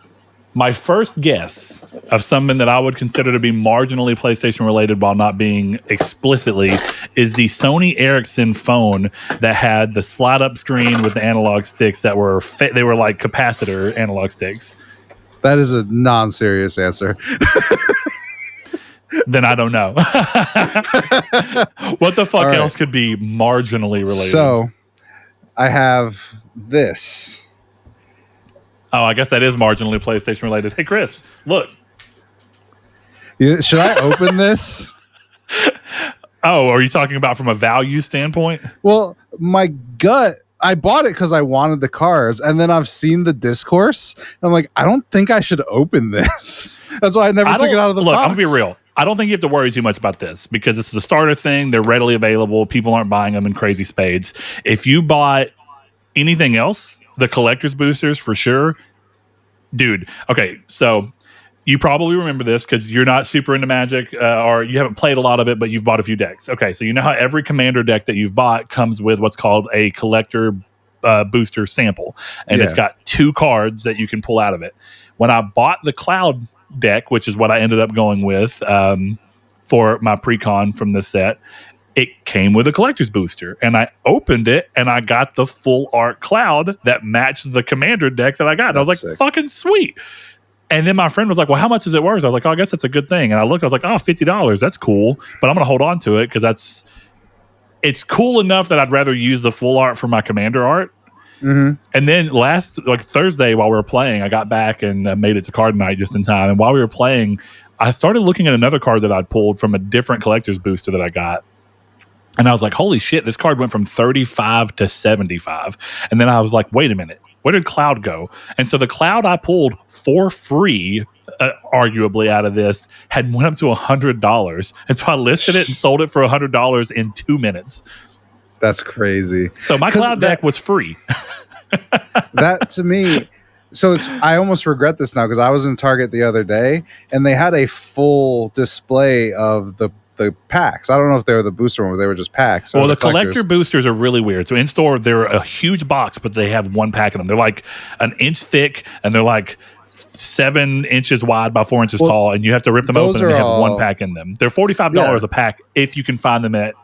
My first guess of something that I would consider to be marginally PlayStation related while not being explicitly is the Sony Ericsson phone that had the slide up screen with the analog sticks that were they were like capacitor analog sticks. That is a non-serious answer. Then I don't know. What the fuck else could be marginally related? So I have this. Oh, I guess that is marginally PlayStation related. Hey, Chris, look. Should I open this? Oh, are you talking about from a value standpoint? Well, my gut, I bought it because I wanted the cars, and then I've seen the discourse, and I'm like, I don't think I should open this. That's why I never took it out of the box. I'm going to be real. I don't think you have to worry too much about this because this is a starter thing. They're readily available. People aren't buying them in crazy spades. If you bought anything else, the collector's boosters for sure. Dude, okay, so you probably remember this because you're not super into Magic or you haven't played a lot of it, but you've bought a few decks. Okay, so you know how every commander deck that you've bought comes with what's called a collector booster sample, and it's got 2 cards that you can pull out of it. When I bought the Cloud deck, which is what I ended up going with for my pre-con from this set, it came with a collector's booster, and I opened it and I got the full art Cloud that matched the commander deck that I got. And I was like, sick. Fucking sweet. And then my friend was like, well, how much is it worth? I was like, oh, I guess that's a good thing. And I looked, I was like, oh, $50. That's cool. But I'm going to hold on to it because it's cool enough that I'd rather use the full art for my commander art. Mm-hmm. And then Thursday while we were playing, I got back and made it to card night just in time. And while we were playing, I started looking at another card that I'd pulled from a different collector's booster that I got. And I was like, holy shit, this card went from 35 to 75. And then I was like, wait a minute, where did Cloud go? And so the Cloud I pulled for free arguably out of this had went up to $100, and so I listed it and sold it for $100 in 2 minutes. That's crazy. So my cloud deck was free. That to me, so I almost regret this now because I was in Target the other day and they had a full display of the packs. I don't know if they were the booster one, or they were just packs. Well, the collector boosters are really weird. So in store, they're a huge box, but they have one pack in them. They're like an inch thick, and they're like 7 inches wide by 4 inches tall, and you have to rip them open, and they have one pack in them. They're $45 a pack if you can find them at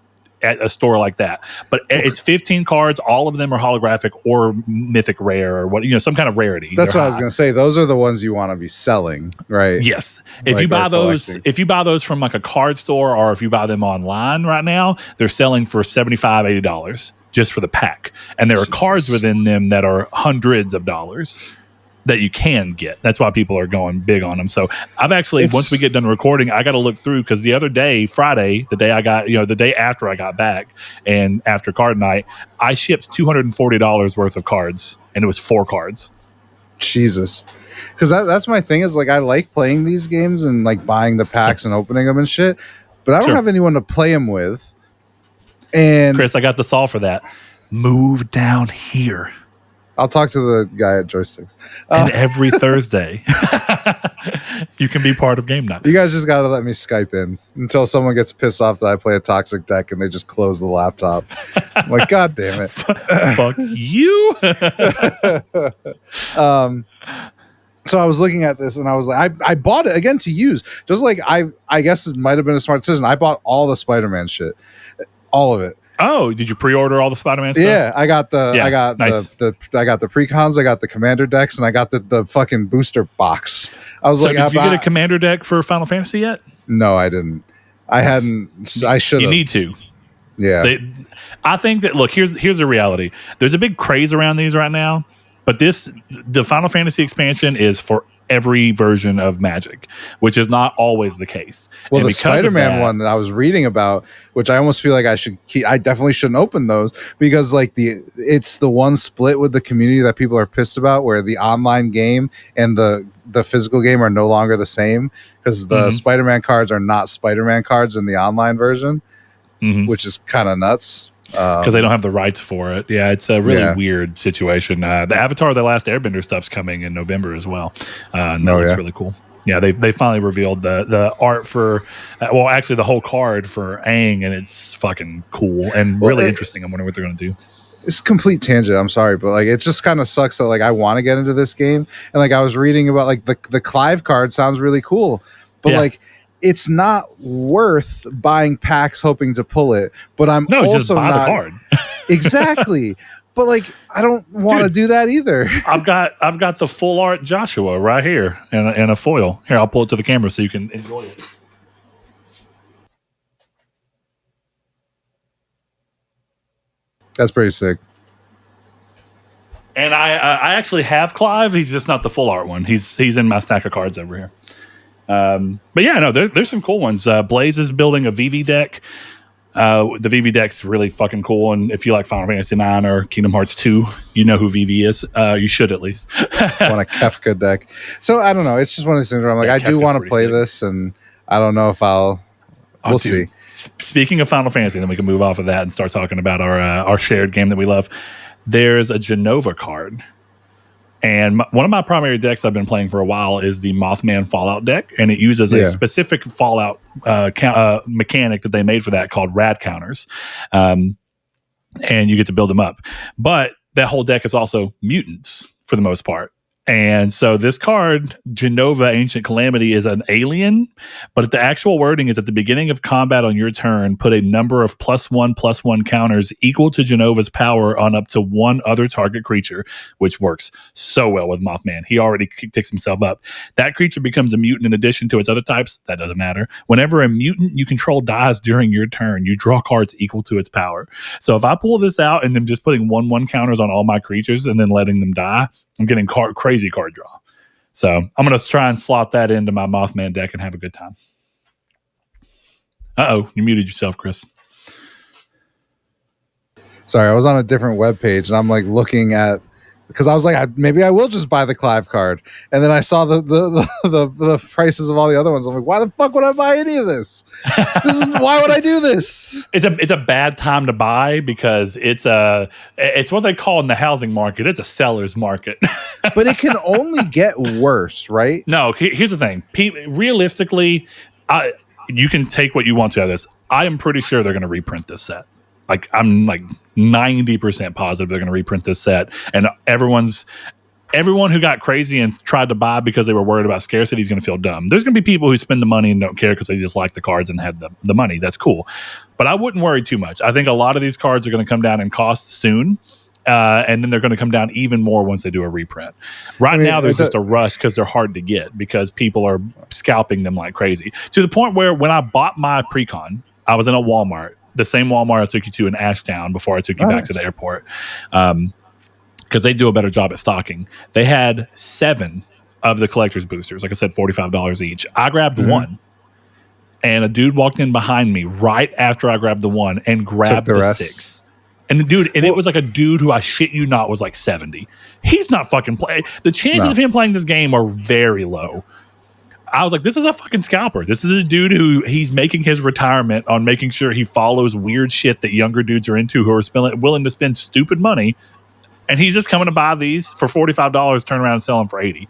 a store like that. But it's 15 cards. All of them are holographic or mythic rare or what, some kind of rarity. That's what I was going to say. Those are the ones you want to be selling, right? Yes. If you buy those from like a card store, or if you buy them online right now, they're selling for $75, $80 just for the pack. And there are cards within them that are hundreds of dollars that you can get. That's why people are going big on them. So I've actually, once we get done recording, I got to look through, because the other day, Friday, the day the day after I got back and after card night, I shipped $240 worth of cards, and it was 4 cards. Jesus. Because that's my thing, is like, I like playing these games and like buying the packs and opening them and shit, but I don't have anyone to play them with. And Chris, I got the solve for that. Move down here. I'll talk to the guy at Joysticks. And every Thursday, you can be part of game night. You guys just got to let me Skype in until someone gets pissed off that I play a toxic deck and they just close the laptop. I'm like, God damn it. Fuck you. So I was looking at this and I was like, I bought it again to use. Just like I guess it might have been a smart decision. I bought all the Spider-Man shit. All of it. Oh, did you pre-order all the Spider-Man stuff? Yeah, I got the precons, I got the commander decks, and I got the fucking booster box. I was like, did you get a commander deck for Final Fantasy yet? No, I didn't. I hadn't. I should. You need to. Yeah. I think that, look, here's the reality. There's a big craze around these right now, but the Final Fantasy expansion is for every version of Magic, which is not always the case. Well, the Spider-Man one that I was reading about, which I almost feel like I should keep, I definitely shouldn't open those, because like it's the one split with the community that people are pissed about, where the online game and the physical game are no longer the same, because the Spider-Man cards are not Spider-Man cards in the online version, which is kind of nuts. Because they don't have the rights for it. Yeah, it's a really weird situation. The Avatar: The Last Airbender stuff's coming in November as well. And that looks really cool. Yeah, they finally revealed the art for, actually the whole card for Aang, and it's fucking cool and really interesting. I'm wondering what they're going to do. It's a complete tangent. I'm sorry, but like, it just kind of sucks that like I want to get into this game, and like I was reading about like the Clive card sounds really cool, but like, it's not worth buying packs hoping to pull it, but I'm also just buy not the card. Exactly. But like, I don't want to do that either. I've got the full art Joshua right here and a foil. Here, I'll pull it to the camera so you can enjoy it. That's pretty sick. And I actually have Clive. He's just not the full art one. He's in my stack of cards over here. But yeah, no, there's some cool ones. Blaze is building a VV deck. The VV deck's really fucking cool, and if you like Final Fantasy 9 or Kingdom Hearts 2, you know who VV is. You should at least. Want a Kefka deck. So I don't know. It's just one of those things where I'm like, I do want to play this, and I don't know if we'll see. Speaking of Final Fantasy, then we can move off of that and start talking about our shared game that we love. There's a Genova card. And one of my primary decks I've been playing for a while is the Mothman Fallout deck, and it uses a specific Fallout mechanic that they made for that called Rad Counters, and you get to build them up. But that whole deck is also mutants for the most part. And so this card, Genova Ancient Calamity, is an alien, but the actual wording is at the beginning of combat on your turn, put a number of +1/+1 counters equal to Genova's power on up to one other target creature, which works so well with Mothman. He already ticks himself up. That creature becomes a mutant in addition to its other types. That doesn't matter. Whenever a mutant you control dies during your turn, you draw cards equal to its power. So if I pull this out and then just putting 1/1 counters on all my creatures and then letting them die, I'm getting crazy card draw. So I'm going to try and slot that into my Mothman deck and have a good time. Uh-oh, you muted yourself, Chris. Sorry, I was on a different web page and I'm like looking at because I was like, maybe I will just buy the Clive card. And then I saw the prices of all the other ones. I'm like, why the fuck would I buy any of this? Why would I do this? It's a bad time to buy because it's what they call in the housing market. It's a seller's market. But it can only get worse, right? No, here's the thing. Realistically, you can take what you want to out of this. I am pretty sure they're going to reprint this set. Like, I'm like 90% positive they're going to reprint this set, and everyone who got crazy and tried to buy because they were worried about scarcity is going to feel dumb. There's going to be people who spend the money and don't care because they just like the cards and had the money. That's cool. But I wouldn't worry too much. I think a lot of these cards are going to come down in cost soon. And then they're going to come down even more once they do a reprint. Now, there's just a rush because they're hard to get because people are scalping them like crazy. To the point where when I bought my Precon, I was in a Walmart, the same Walmart I took you to in Ashtown before I took you back to the airport. Because they do a better job at stocking. They had 7 of the collector's boosters. Like I said, $45 each. I grabbed one, and a dude walked in behind me right after I grabbed the one and grabbed the 6. And it was like a dude who I shit you not was like 70. He's not fucking playing. The chances of him playing this game are very low. I was like, this is a fucking scalper. This is a dude who he's making his retirement on making sure he follows weird shit that younger dudes are into who are willing to spend stupid money. And he's just coming to buy these for $45, turn around and sell them for $80.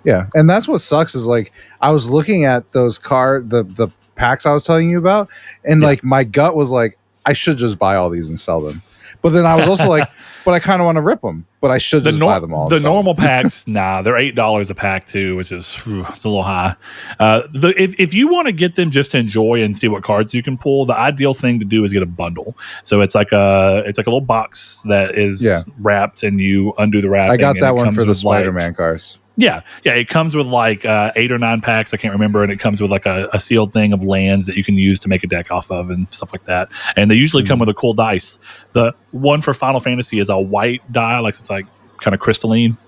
Yeah. And that's what sucks is like, I was looking at those the packs I was telling you about, and like my gut was like, I should just buy all these and sell them. But then I was also like, but I kind of want to rip them. But I should just buy them all. The normal packs, they're $8 a pack too, which is it's a little high. If you want to get them just to enjoy and see what cards you can pull, the ideal thing to do is get a bundle. So it's like a little box that is wrapped, and you undo the wrapping. I got that one for the Spider-Man cards. Yeah. It comes with like 8 or 9 packs. I can't remember. And it comes with like a sealed thing of lands that you can use to make a deck off of and stuff like that. And they usually come with a cool dice. The one for Final Fantasy is a white die, like it's like kind of crystalline.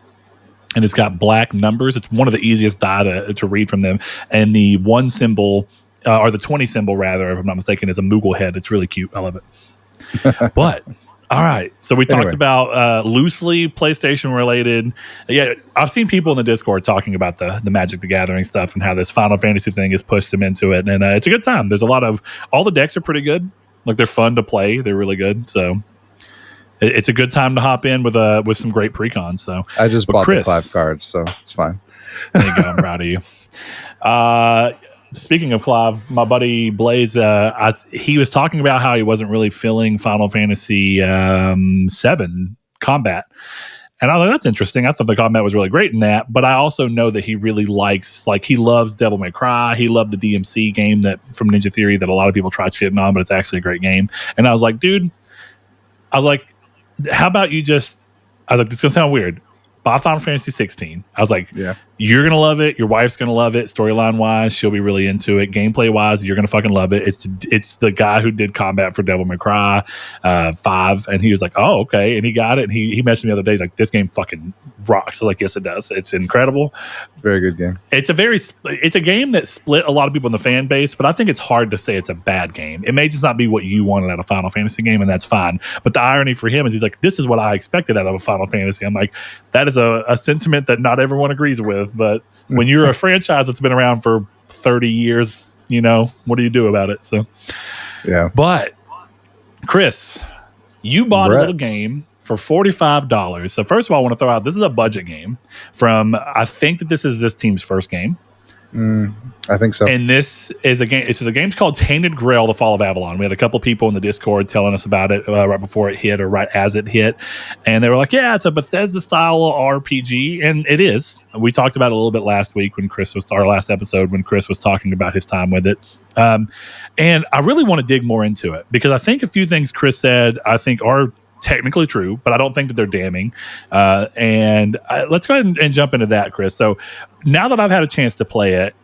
And it's got black numbers. It's one of the easiest die to read from them. And the 1 symbol, or the 20 symbol rather, if I'm not mistaken, is a Moogle head. It's really cute. I love it. But... all right. So we talked about loosely PlayStation related. Yeah, I've seen people in the Discord talking about the Magic the Gathering stuff and how this Final Fantasy thing has pushed them into it. And it's a good time. There's all the decks are pretty good. Like, they're fun to play. They're really good. So it's a good time to hop in with some great precons. So I just bought the Clive cards, so it's fine. There you go. I'm proud of you. Speaking of Clive, my buddy Blaze, he was talking about how he wasn't really feeling Final Fantasy 7 combat. And I was like, that's interesting. I thought the combat was really great in that. But I also know that he really he loves Devil May Cry. He loved the DMC game from Ninja Theory that a lot of people tried shitting on, but it's actually a great game. And I was like, dude, how about you just, I was like, this is going to sound weird. Buy Final Fantasy 16. I was like, you're going to love it. Your wife's going to love it. Storyline wise, she'll be really into it. Gameplay wise, you're going to fucking love it. It's the guy who did combat for Devil May Cry 5. And he was like, oh, okay. And he got it. And he messaged me the other day, like, this game fucking rocks. I was like, yes, it does. It's incredible. Very good game. It's a game that split a lot of people in the fan base, but I think it's hard to say it's a bad game. It may just not be what you wanted out of a Final Fantasy game, and that's fine. But the irony for him is he's like, this is what I expected out of a Final Fantasy. I'm like, that is a sentiment that not everyone agrees with, but when you're a franchise that's been around for 30 years, what do you do about it? So, yeah. But Chris, you bought a little game for $45. So first of all, I want to throw out, this is a budget game I think that this is this team's first game. I think so. And this is a game. The game's called Tainted Grail: The Fall of Avalon. We had a couple people in the Discord telling us about it right before it hit or right as it hit, and they were like, "Yeah, it's a Bethesda style RPG," and it is. We talked about it a little bit last week when Chris was our last episode when Chris was talking about his time with it, and I really want to dig more into it because I think a few things Chris said I think are technically true, but I don't think that they're damning. Let's go ahead and jump into that, Chris. So now that I've had a chance to play it,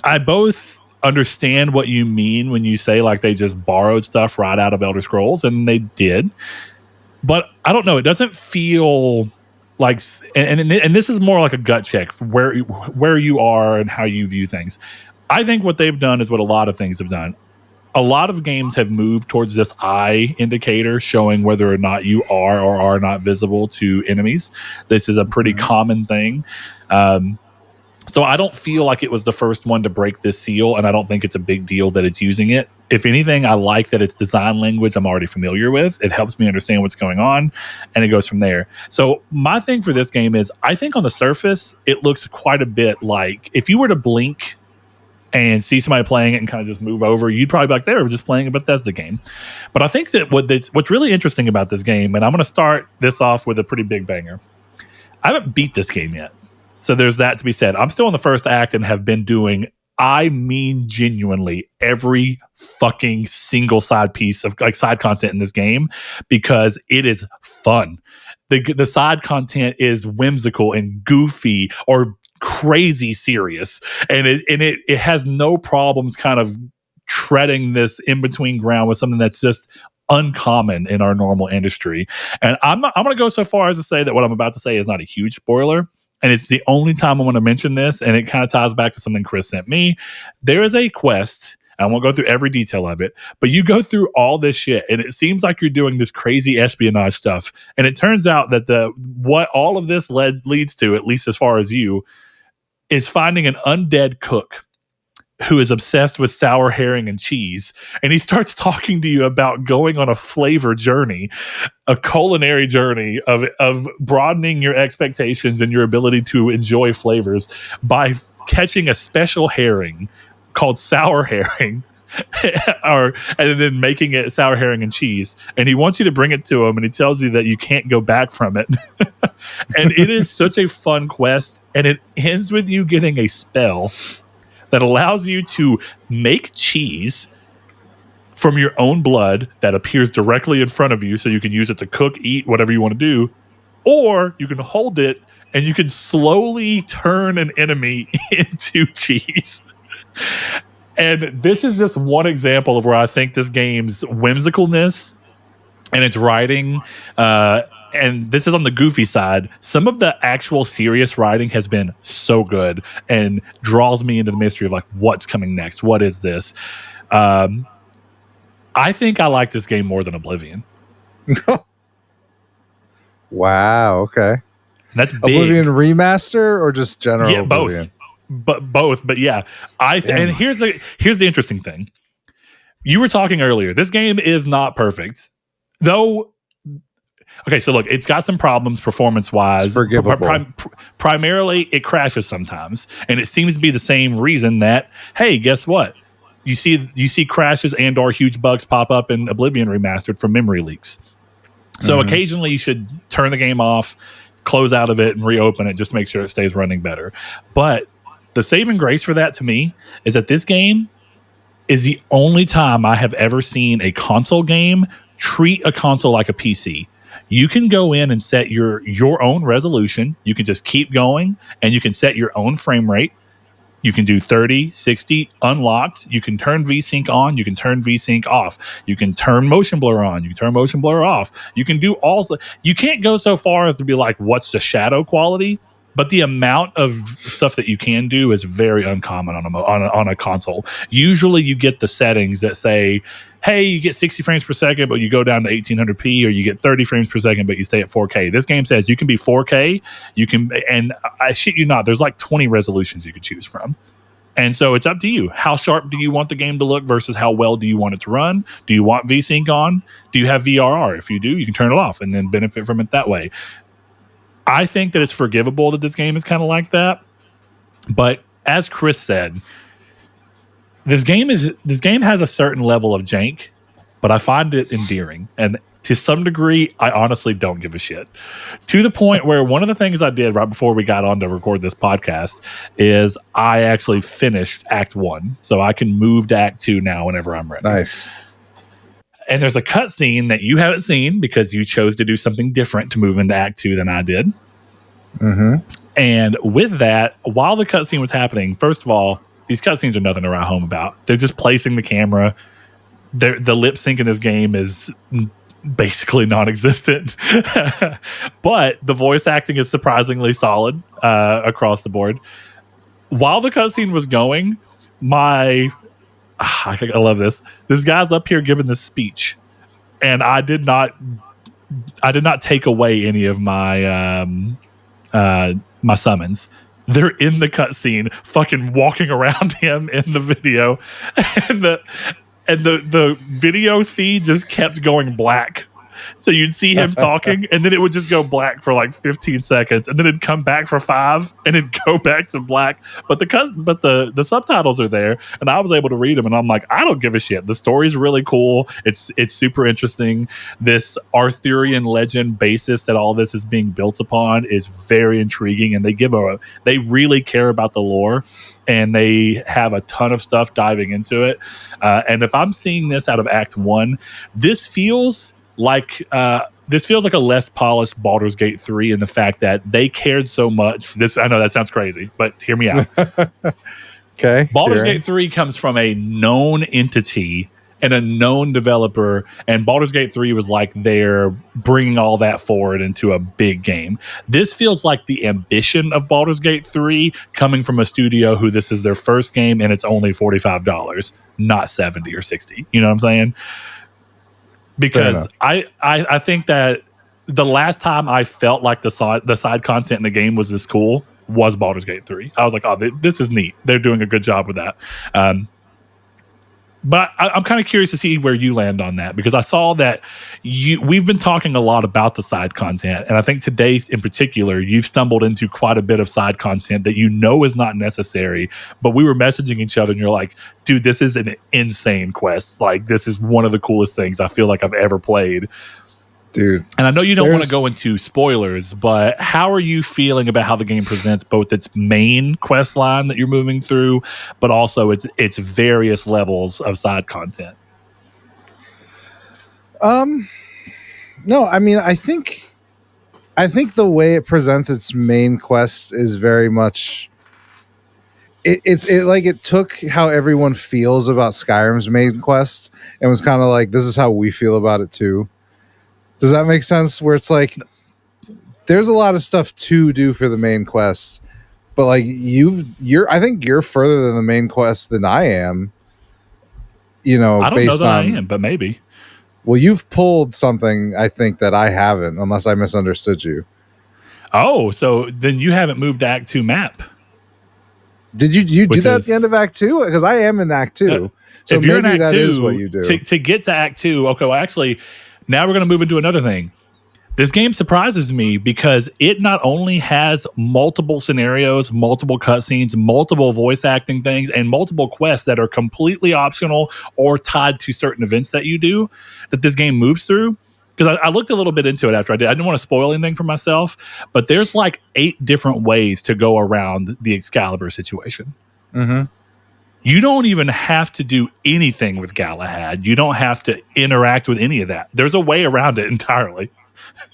I both understand what you mean when you say like they just borrowed stuff right out of Elder Scrolls, and they did. But I don't know. It doesn't feel like, and this is more like a gut check for where you are and how you view things. I think what they've done is what a lot of things have done. a lot of games have moved towards this eye indicator showing whether or not you are or are not visible to enemies. This is a pretty common thing. So I don't feel like it was the first one to break this seal, and I don't think it's a big deal that it's using it. If anything, I like that it's design language I'm already familiar with. It helps me understand what's going on, and it goes from there. So my thing for this game is, I think on the surface, it looks quite a bit like if you were to blink and see somebody playing it and kind of just move over, you'd probably be like, they were just playing a Bethesda game. But I think that what's really interesting about this game, and I'm going to start this off with a pretty big banger. I haven't beat this game yet. So there's that to be said. I'm still in the first act and have been doing, I mean, genuinely every fucking single side piece of like side content in this game because it is fun. The side content is whimsical and goofy or crazy serious, and it has no problems kind of treading this in between ground with something that's just uncommon in our normal industry. And I'm going to go so far as to say that what I'm about to say is not a huge spoiler. And it's the only time I want to mention this, and it kind of ties back to something Chris sent me. There is a quest. I won't go through every detail of it, but you go through all this shit, and it seems like you're doing this crazy espionage stuff. And it turns out that what all of this leads to, at least as far as you, is finding an undead cook who is obsessed with sour herring and cheese. And he starts talking to you about going on a flavor journey, a culinary journey of broadening your expectations and your ability to enjoy flavors by catching a special herring called sour herring. And then making it sour herring and cheese. And he wants you to bring it to him, and he tells you that you can't go back from it. And it is such a fun quest. And it ends with you getting a spell that allows you to make cheese from your own blood that appears directly in front of you, so you can use it to cook, eat, whatever you want to do. Or you can hold it and you can slowly turn an enemy into cheese. And this is just one example of where I think this game's whimsicalness and its writing, and this is on the goofy side, some of the actual serious writing has been so good and draws me into the mystery of like, what's coming next? What is this? I think I like this game more than Oblivion. Wow. Okay. That's big. Oblivion remaster or just general? Yeah, Oblivion? both. But yeah, and here's the interesting thing. You were talking earlier. This game is not perfect, though. Okay, so look, it's got some problems performance-wise. It's forgivable. Primarily, it crashes sometimes, and it seems to be the same reason that, hey, guess what? You see crashes and/or huge bugs pop up in Oblivion Remastered from memory leaks. So occasionally, you should turn the game off, close out of it, and reopen it just to make sure it stays running better. But the saving grace for that to me is that this game is the only time I have ever seen a console game treat a console like a PC. You can go in and set your own resolution. You can just keep going, and you can set your own frame rate. You can do 30, 60, unlocked. You can turn VSync on. You can turn VSync off. You can turn motion blur on. You can turn motion blur off. You can do all. You can't go so far as to be like, what's the shadow quality? But the amount of stuff that you can do is very uncommon on a console. Usually you get the settings that say, hey, you get 60 frames per second, but you go down to 1800p, or you get 30 frames per second, but you stay at 4K. This game says you can be 4K, and I shit you not, there's like 20 resolutions you could choose from. And so it's up to you. How sharp do you want the game to look versus how well do you want it to run? Do you want VSync on? Do you have VRR? If you do, you can turn it off and then benefit from it that way. I think that it's forgivable that this game is kind of like that. But as Chris said, this game has a certain level of jank, but I find it endearing. And to some degree, I honestly don't give a shit. To the point where one of the things I did right before we got on to record this podcast is I actually finished Act 1. So I can move to Act 2 now whenever I'm ready. Nice. And there's a cutscene that you haven't seen because you chose to do something different to move into Act 2 than I did. Mm-hmm. And with that, while the cutscene was happening, first of all, these cutscenes are nothing to write home about. They're just placing the camera. The lip sync in this game is basically non-existent. But the voice acting is surprisingly solid across the board. While the cutscene was going, my I love this. This guy's up here giving this speech, and I did not take away any of my my summons. They're in the cutscene, fucking walking around him in the video, and the video feed just kept going black. So you'd see him talking, and then it would just go black for like 15 seconds, and then it'd come back for 5, and it'd go back to black. But the subtitles are there, and I was able to read them, and I'm like, I don't give a shit. The story's really cool. It's super interesting. This Arthurian legend basis that all this is being built upon is very intriguing, and they really care about the lore, and they have a ton of stuff diving into it. And if I'm seeing this out of Act 1, this feels like a less polished Baldur's Gate 3 in the fact that they cared so much. I know that sounds crazy, but hear me out. Okay. Baldur's Gate 3 comes from a known entity and a known developer, and Baldur's Gate 3 was like they're bringing all that forward into a big game. This feels like the ambition of Baldur's Gate 3 coming from a studio who this is their first game and it's only $45, not $70 or $60. You know what I'm saying? Because I think that the last time I felt like the side content in the game was this cool was Baldur's Gate 3. I was like, oh, this is neat. They're doing a good job with that. But I'm kind of curious to see where you land on that, because I saw that we've been talking a lot about the side content, and I think today in particular, you've stumbled into quite a bit of side content that you know is not necessary, but we were messaging each other and you're like, dude, this is an insane quest. Like, this is one of the coolest things I feel like I've ever played. Dude. And I know you don't want to go into spoilers, but how are you feeling about how the game presents both its main quest line that you're moving through, but also its various levels of side content? No, I mean, I think the way it presents its main quest is very much it took how everyone feels about Skyrim's main quest and was kind of like, this is how we feel about it too. Does that make sense? Where it's like, there's a lot of stuff to do for the main quest, but like I think you're further than the main quest than I am. You know, I don't know that I am, but maybe. Well, you've pulled something I think that I haven't, unless I misunderstood you. Oh, so then you haven't moved to Act 2 map. Did you do that at the end of Act 2? Because I am in Act 2. So if you're in Act 2, is what you do. To get to Act 2, okay, well, actually, now we're going to move into another thing. This game surprises me because it not only has multiple scenarios, multiple cutscenes, multiple voice acting things, and multiple quests that are completely optional or tied to certain events that you do, that this game moves through. Because I looked a little bit into it after I did. I didn't want to spoil anything for myself, but there's like 8 different ways to go around the Excalibur situation. Mm-hmm. You don't even have to do anything with Galahad. You don't have to interact with any of that. There's a way around it entirely.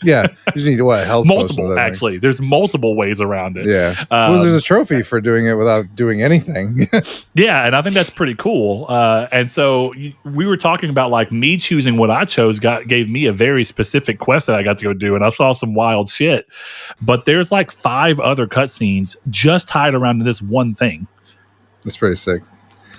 Yeah, you just need health multiple, actually. There's multiple ways around it. Yeah. There's a trophy for doing it without doing anything. Yeah, and I think that's pretty cool. And so we were talking about like me choosing what I chose gave me a very specific quest that I got to go do, and I saw some wild shit. But there's like 5 other cutscenes just tied around to this one thing. That's pretty sick.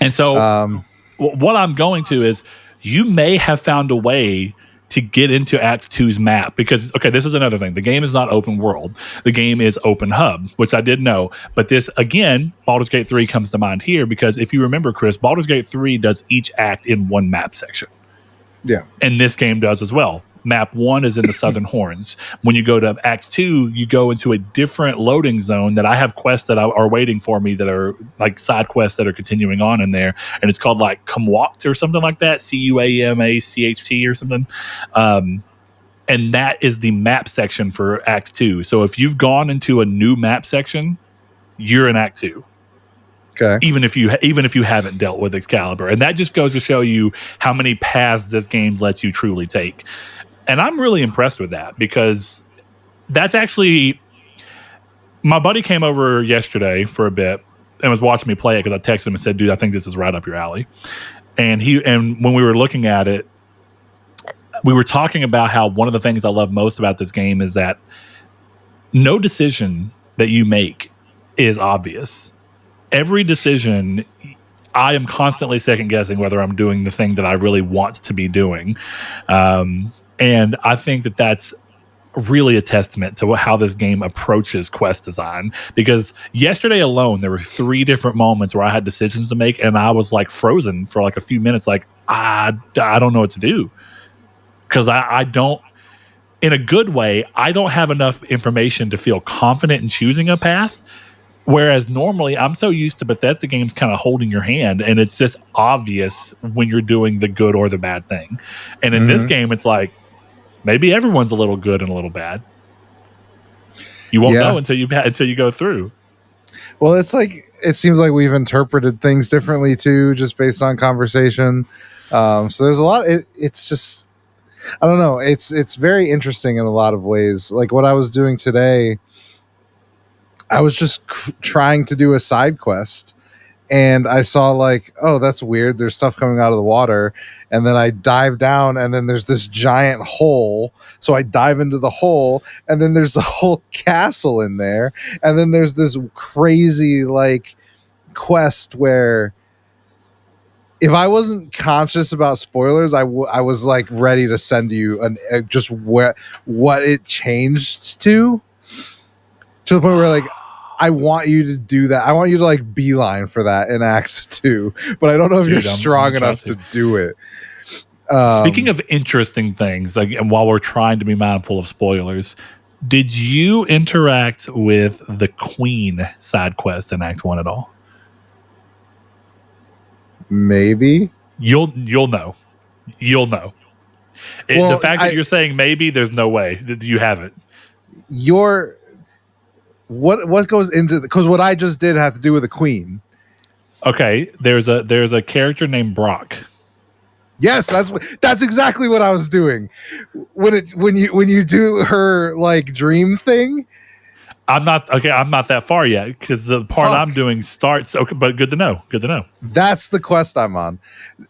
And so what I'm going to is, you may have found a way to get into Act 2's map, because, okay, this is another thing. The game is not open world. The game is open hub, which I did know. But this, again, Baldur's Gate 3 comes to mind here, because if you remember, Chris, Baldur's Gate 3 does each act in one map section. Yeah. And this game does as well. Map 1 is in the Southern Horns. When you go to Act 2, you go into a different loading zone that I have quests that are waiting for me that are like side quests that are continuing on in there. And it's called like Cuamacht or something like that. Cuamacht or something. And that is the map section for Act 2. So if you've gone into a new map section, you're in Act 2. Okay. Even if you haven't dealt with Excalibur. And that just goes to show you how many paths this game lets you truly take. And I'm really impressed with that, because that's actually, my buddy came over yesterday for a bit and was watching me play it, because I texted him and said, dude, I think this is right up your alley. And when we were looking at it, we were talking about how one of the things I love most about this game is that no decision that you make is obvious. Every decision, I am constantly second guessing whether I'm doing the thing that I really want to be doing. And I think that that's really a testament to how this game approaches quest design, because yesterday alone there were 3 different moments where I had decisions to make and I was like frozen for like a few minutes, like I don't know what to do, because I don't, in a good way, I don't have enough information to feel confident in choosing a path. Whereas normally I'm so used to Bethesda games kind of holding your hand and it's just obvious when you're doing the good or the bad thing. And in this game, it's like, maybe everyone's a little good and a little bad. You won't know until you go through. Well, it's like, it seems like we've interpreted things differently too, just based on conversation. So there's a lot. It's just, I don't know. It's very interesting in a lot of ways. Like what I was doing today, I was just trying to do a side quest. And I saw like, oh, that's weird. There's stuff coming out of the water. And then I dive down and then there's this giant hole. So I dive into the hole and then there's a whole castle in there. And then there's this crazy like quest where if I wasn't conscious about spoilers, I was like ready to send you just what it changed to the point where like, I want you to do that. I want you to like beeline for that in Act 2, but I don't know if you're strong enough to do it. Speaking of interesting things, like, and while we're trying to be mindful of spoilers, did you interact with the Queen side quest in Act 1 at all? Maybe. You'll know. The fact that you're saying maybe, there's no way that you haven't. What goes into, because what I just did had to do with the Queen. Okay, there's a character named Brock. Yes, that's exactly what I was doing. When you do her like dream thing. I'm not that far yet, because the part I'm doing starts. Okay, but good to know. That's the quest I'm on.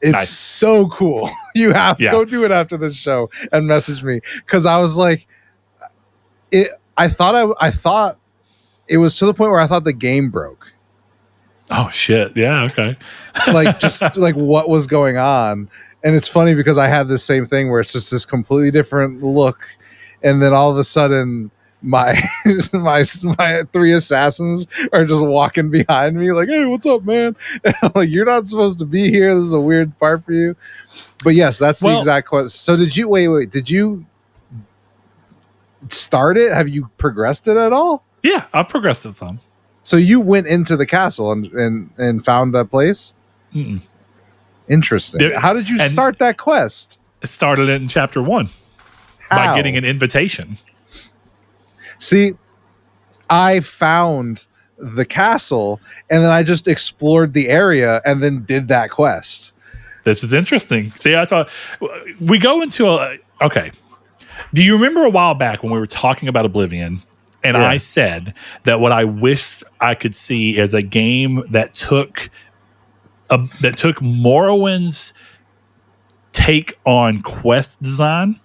It's so cool. You have to go do it after this show and message me, because I was like, I thought it was to the point where I thought the game broke. Oh shit! Yeah, okay. Like just like what was going on, and it's funny because I had the same thing where it's just this completely different look, and then all of a sudden my 3 assassins are just walking behind me like, hey, what's up, man? And I'm like, you're not supposed to be here. This is a weird part for you. But yes, that's the exact question. So did you wait? Did you start it? Have you progressed it at all? Yeah, I've progressed it some. So you went into the castle and found that place? Mm-mm. Interesting. How did you start that quest? I started it in chapter 1 by getting an invitation. See, I found the castle and then I just explored the area and then did that quest. This is interesting. See, I thought we go into okay. Do you remember a while back when we were talking about Oblivion? And I said that what I wished I could see is a game that took Morrowind's take on quest design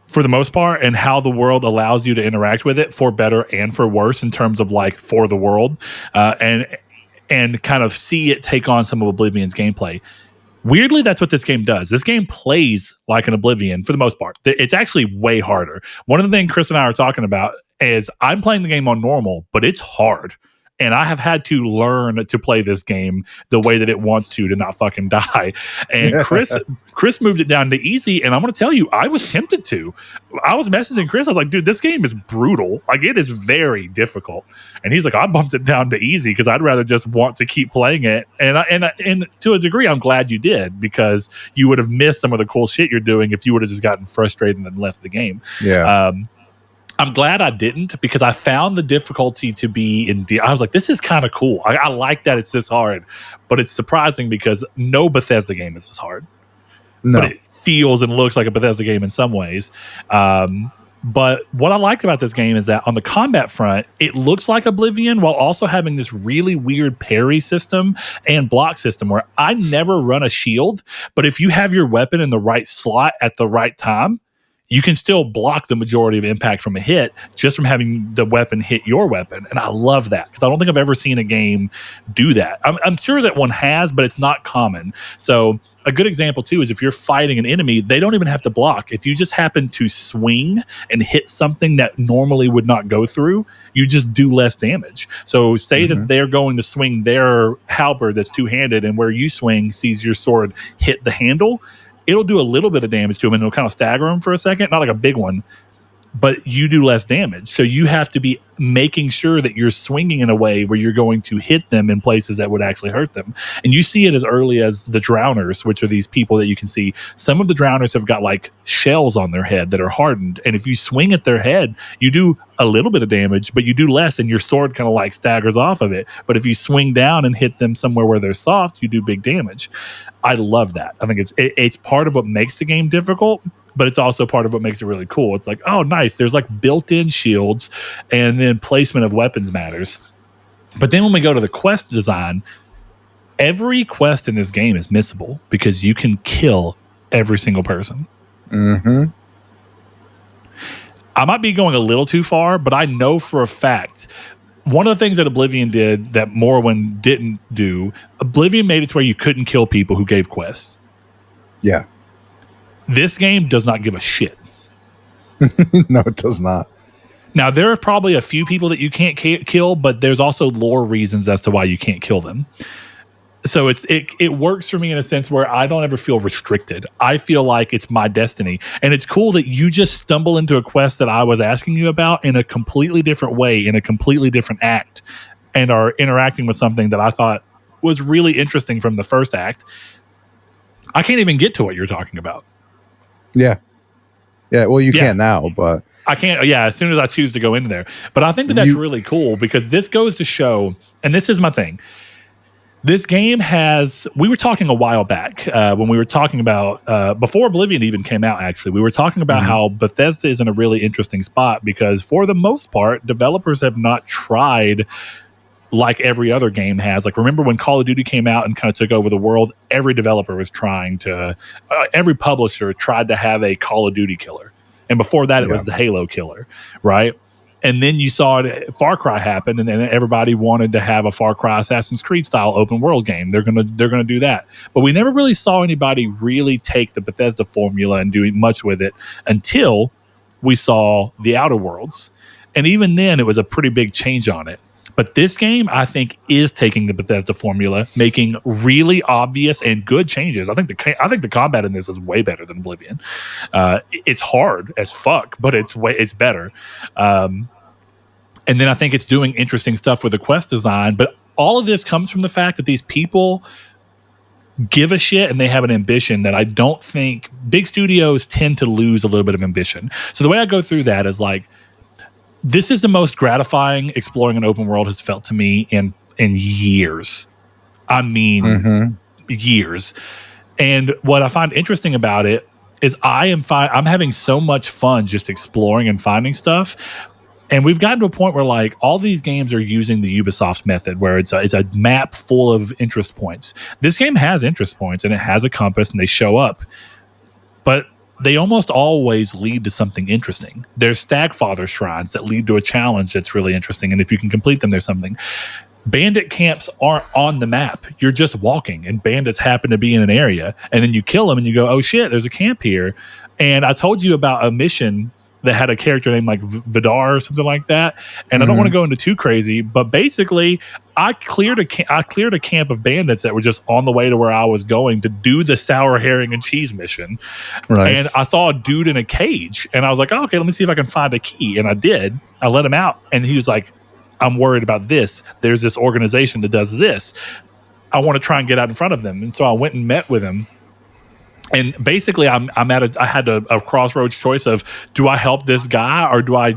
for the most part, and how the world allows you to interact with it for better and for worse in terms of like for the world, and kind of see it take on some of Oblivion's gameplay. Weirdly, that's what this game does. This game plays like an Oblivion for the most part. It's actually way harder. One of the things Chris and I are talking about is I'm playing the game on normal, but it's hard. And I have had to learn to play this game the way that it wants to not fucking die. And Chris moved it down to easy. And I'm going to tell you, I was tempted to. I was messaging Chris. I was like, dude, this game is brutal. Like, it is very difficult. And he's like, I bumped it down to easy because I'd rather just want to keep playing it. And to a degree, I'm glad you did, because you would have missed some of the cool shit you're doing if you would have just gotten frustrated and left the game. Yeah. I'm glad I didn't, because I found the difficulty to be I was like, this is kind of cool. I like that it's this hard, but it's surprising because no Bethesda game is this hard. No. But it feels and looks like a Bethesda game in some ways. But what I like about this game is that on the combat front, it looks like Oblivion while also having this really weird parry system and block system where I never run a shield, but if you have your weapon in the right slot at the right time, you can still block the majority of impact from a hit just from having the weapon hit your weapon. And I love that because I don't think I've ever seen a game do that. I'm sure that one has, but it's not common. So a good example too is if you're fighting an enemy, they don't even have to block. If you just happen to swing and hit something that normally would not go through, you just do less damage. So say that they're going to swing their halberd that's two-handed, and where you swing sees your sword hit the handle, it'll do a little bit of damage to them and it'll kind of stagger them for a second, not like a big one, but you do less damage. So you have to be making sure that you're swinging in a way where you're going to hit them in places that would actually hurt them. And you see it as early as the drowners, which are these people that you can see. Some of the drowners have got like shells on their head that are hardened. And if you swing at their head, you do a little bit of damage, but you do less and your sword kind of like staggers off of it. But if you swing down and hit them somewhere where they're soft, you do big damage. I love that. I think it's part of what makes the game difficult, but it's also part of what makes it really cool. It's like, oh, nice. There's like built-in shields, and then placement of weapons matters. But then when we go to the quest design, every quest in this game is missable because you can kill every single person. Mm-hmm. I might be going a little too far, but I know for a fact one of the things that Oblivion did that Morrowind didn't do, Oblivion made it to where you couldn't kill people who gave quests. Yeah. This game does not give a shit. No, it does not. Now, there are probably a few people that you can't kill, but there's also lore reasons as to why you can't kill them. So it works for me in a sense where I don't ever feel restricted. I feel like it's my destiny. And it's cool that you just stumble into a quest that I was asking you about in a completely different way, in a completely different act, and are interacting with something that I thought was really interesting from the first act. I can't even get to what you're talking about. Yeah. Yeah, well, you can't now, but... I can't, as soon as I choose to go into there. But I think that that's really cool because this goes to show, and this is my thing, this game has, we were talking a while back when we were talking about, before Oblivion even came out, actually, we were talking about how Bethesda is in a really interesting spot because for the most part, developers have not tried like every other game has. Like, remember when Call of Duty came out and kind of took over the world? Every developer was trying to, every publisher tried to have a Call of Duty killer. And before that, it was the Halo killer, right? And then you saw Far Cry happen, and then everybody wanted to have a Far Cry Assassin's Creed style open world game. They're gonna do that. But we never really saw anybody really take the Bethesda formula and do much with it until we saw the Outer Worlds. And even then, it was a pretty big change on it. But this game, I think, is taking the Bethesda formula, making really obvious and good changes. I think the combat in this is way better than Oblivion. It's hard as fuck, but it's better. And then I think it's doing interesting stuff with the quest design. But all of this comes from the fact that these people give a shit and they have an ambition that I don't think big studios tend to lose a little bit of ambition. So the way I go through that is like, this is the most gratifying exploring an open world has felt to me in years. I mean, years. And what I find interesting about it is I'm having so much fun just exploring and finding stuff. And we've gotten to a point where like all these games are using the Ubisoft method where it's a map full of interest points. This game has interest points and it has a compass and they show up. But they almost always lead to something interesting. There's Stagfather shrines that lead to a challenge that's really interesting. And if you can complete them, there's something. Bandit camps aren't on the map. You're just walking and bandits happen to be in an area. And then you kill them and you go, oh shit, there's a camp here. And I told you about a mission that had a character named like Vidar or something like that. And I don't want to go into too crazy, but basically I cleared a camp of bandits that were just on the way to where I was going to do the sour herring and cheese mission. Nice. And I saw a dude in a cage and I was like, oh, okay, let me see if I can find a key. And I did. I let him out and he was like, I'm worried about this. There's this organization that does this. I want to try and get out in front of them. And so I went and met with him. And basically, I had a crossroads choice of, do I help this guy or do I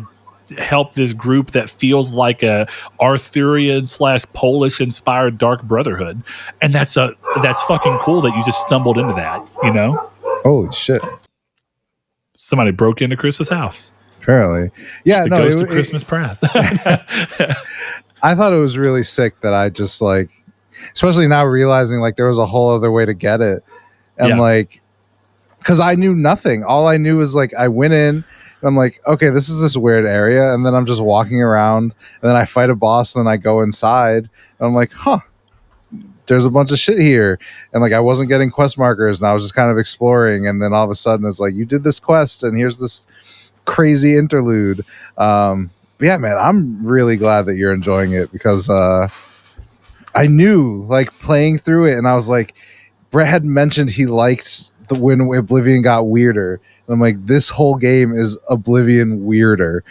help this group that feels like a Arthurian / Polish inspired Dark Brotherhood? And that's fucking cool that you just stumbled into that, you know? Holy shit! Somebody broke into Chris's house. Apparently, yeah. It goes to Christmas past. I thought it was really sick that I just like, especially now realizing like there was a whole other way to get it, and like. because I knew nothing. All I knew was like I went in and I'm like, okay, this is this weird area, and then I'm just walking around, and then I fight a boss, and then I go inside, and I'm like, huh, there's a bunch of shit here, and like I wasn't getting quest markers, and I was just kind of exploring, and then all of a sudden it's like you did this quest, and here's this crazy interlude. But yeah, man, I'm really glad that you're enjoying it because I knew like playing through it, and I was like, Brett had mentioned he liked the when Oblivion got weirder. And I'm like, this whole game is Oblivion weirder.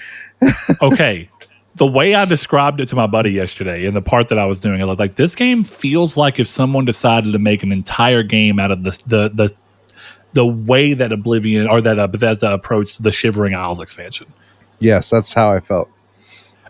Okay. The way I described it to my buddy yesterday in the part that I was doing, I was like, this game feels like if someone decided to make an entire game out of the way that Oblivion or that Bethesda approached the Shivering Isles expansion. Yes, that's how I felt.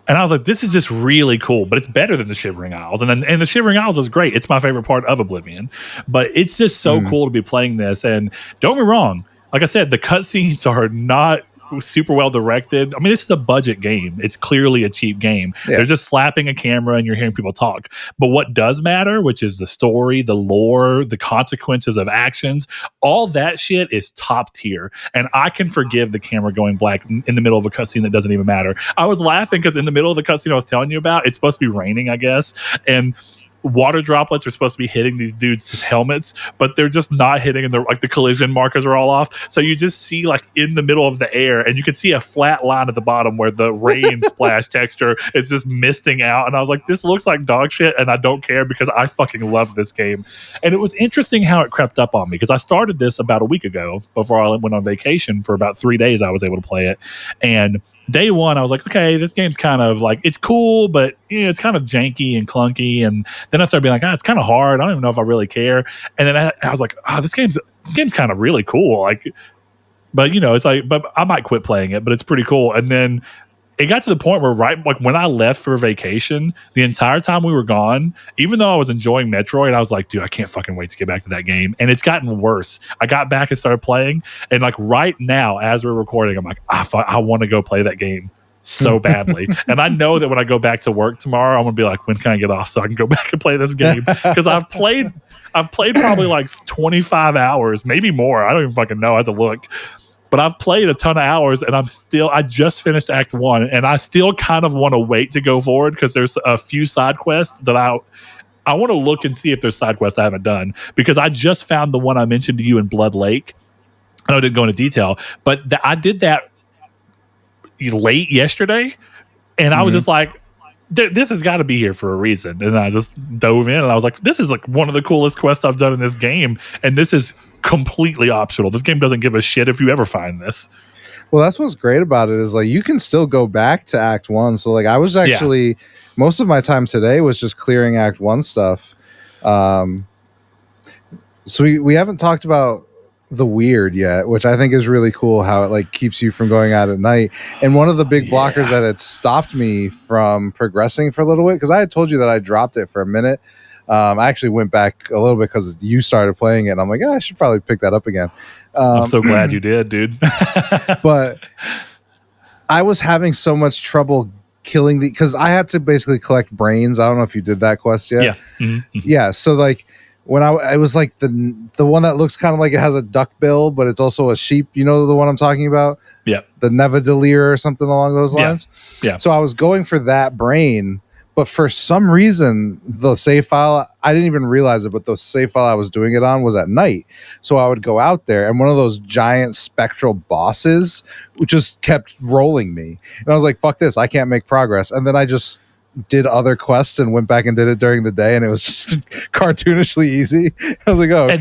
And I was like, this is just really cool, but it's better than the Shivering Isles. And the Shivering Isles is great. It's my favorite part of Oblivion. But it's just so cool to be playing this. And don't get me wrong, like I said, the cutscenes are not super well directed. I mean, this is a budget game. It's clearly a cheap game. Yeah. They're just slapping a camera and you're hearing people talk. But what does matter, which is the story, the lore, the consequences of actions, all that shit is top tier. And I can forgive the camera going black in the middle of a cutscene that doesn't even matter. I was laughing because in the middle of the cutscene I was telling you about, it's supposed to be raining, I guess. And water droplets are supposed to be hitting these dudes' helmets, but they're just not hitting, and they're like the collision markers are all off. So you just see like in the middle of the air, and you can see a flat line at the bottom where the rain splash texture is just misting out. And I was like, this looks like dog shit, and I don't care because I fucking love this game. And it was interesting how it crept up on me because I started this about a week ago before I went on vacation. For about 3 days, I was able to play it, and day one, I was like, okay, this game's kind of like, it's cool, but it's kind of janky and clunky. And then I started being like, it's kind of hard. I don't even know if I really care. And then I was like, this game's kind of really cool. Like, but it's like, but I might quit playing it, but it's pretty cool. And then it got to the point where like when I left for vacation, the entire time we were gone, even though I was enjoying Metroid, I was like, dude, I can't fucking wait to get back to that game. And it's gotten worse. I got back and started playing, and like right now, as we're recording, I'm like, I want to go play that game so badly. And I know that when I go back to work tomorrow, I'm gonna be like, when can I get off so I can go back and play this game? Because I've played probably like 25 hours, maybe more. I don't even fucking know. I have to look. But I've played a ton of hours, and I just finished Act 1, and I still kind of want to wait to go forward because there's a few side quests that I want to look and see if there's side quests I haven't done, because I just found the one I mentioned to you in Blood Lake. I know I didn't go into detail, but I did that late yesterday, and I was just like, this has got to be here for a reason. And I just dove in, and I was like, this is like one of the coolest quests I've done in this game, and this is completely optional. This game doesn't give a shit if you ever find this. Well, that's what's great about it, is like you can still go back to Act 1. So like I was actually most of my time today was just clearing Act 1 stuff. So we haven't talked about the weird yet, which I think is really cool, how it like keeps you from going out at night. And one of the big blockers that had stopped me from progressing for a little bit, because I had told you that I dropped it for a minute. I actually went back a little bit because you started playing it, and I'm like, I should probably pick that up again. I'm so glad you did, dude. But I was having so much trouble killing because I had to basically collect brains. I don't know if you did that quest yet. Yeah. Mm-hmm. Yeah. So like when I was like the one that looks kind of like it has a duck bill, but it's also a sheep. You know the one I'm talking about? Yeah. The Nevadalier or something along those lines. Yeah. So I was going for that brain, but for some reason, the save file, I didn't even realize it, but the save file I was doing it on was at night. So I would go out there, and one of those giant spectral bosses just kept rolling me. And I was like, fuck this, I can't make progress. And then I just did other quests and went back and did it during the day, and it was just cartoonishly easy. I was like, oh, okay.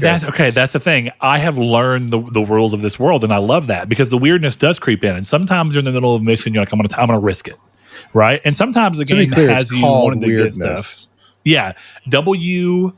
And that's the thing. I have learned the rules of this world, and I love that, because the weirdness does creep in. And sometimes you're in the middle of a mission, you're like, I'm gonna risk it. Right. And sometimes the game has you wanting to get stuff. Yeah. WYRD.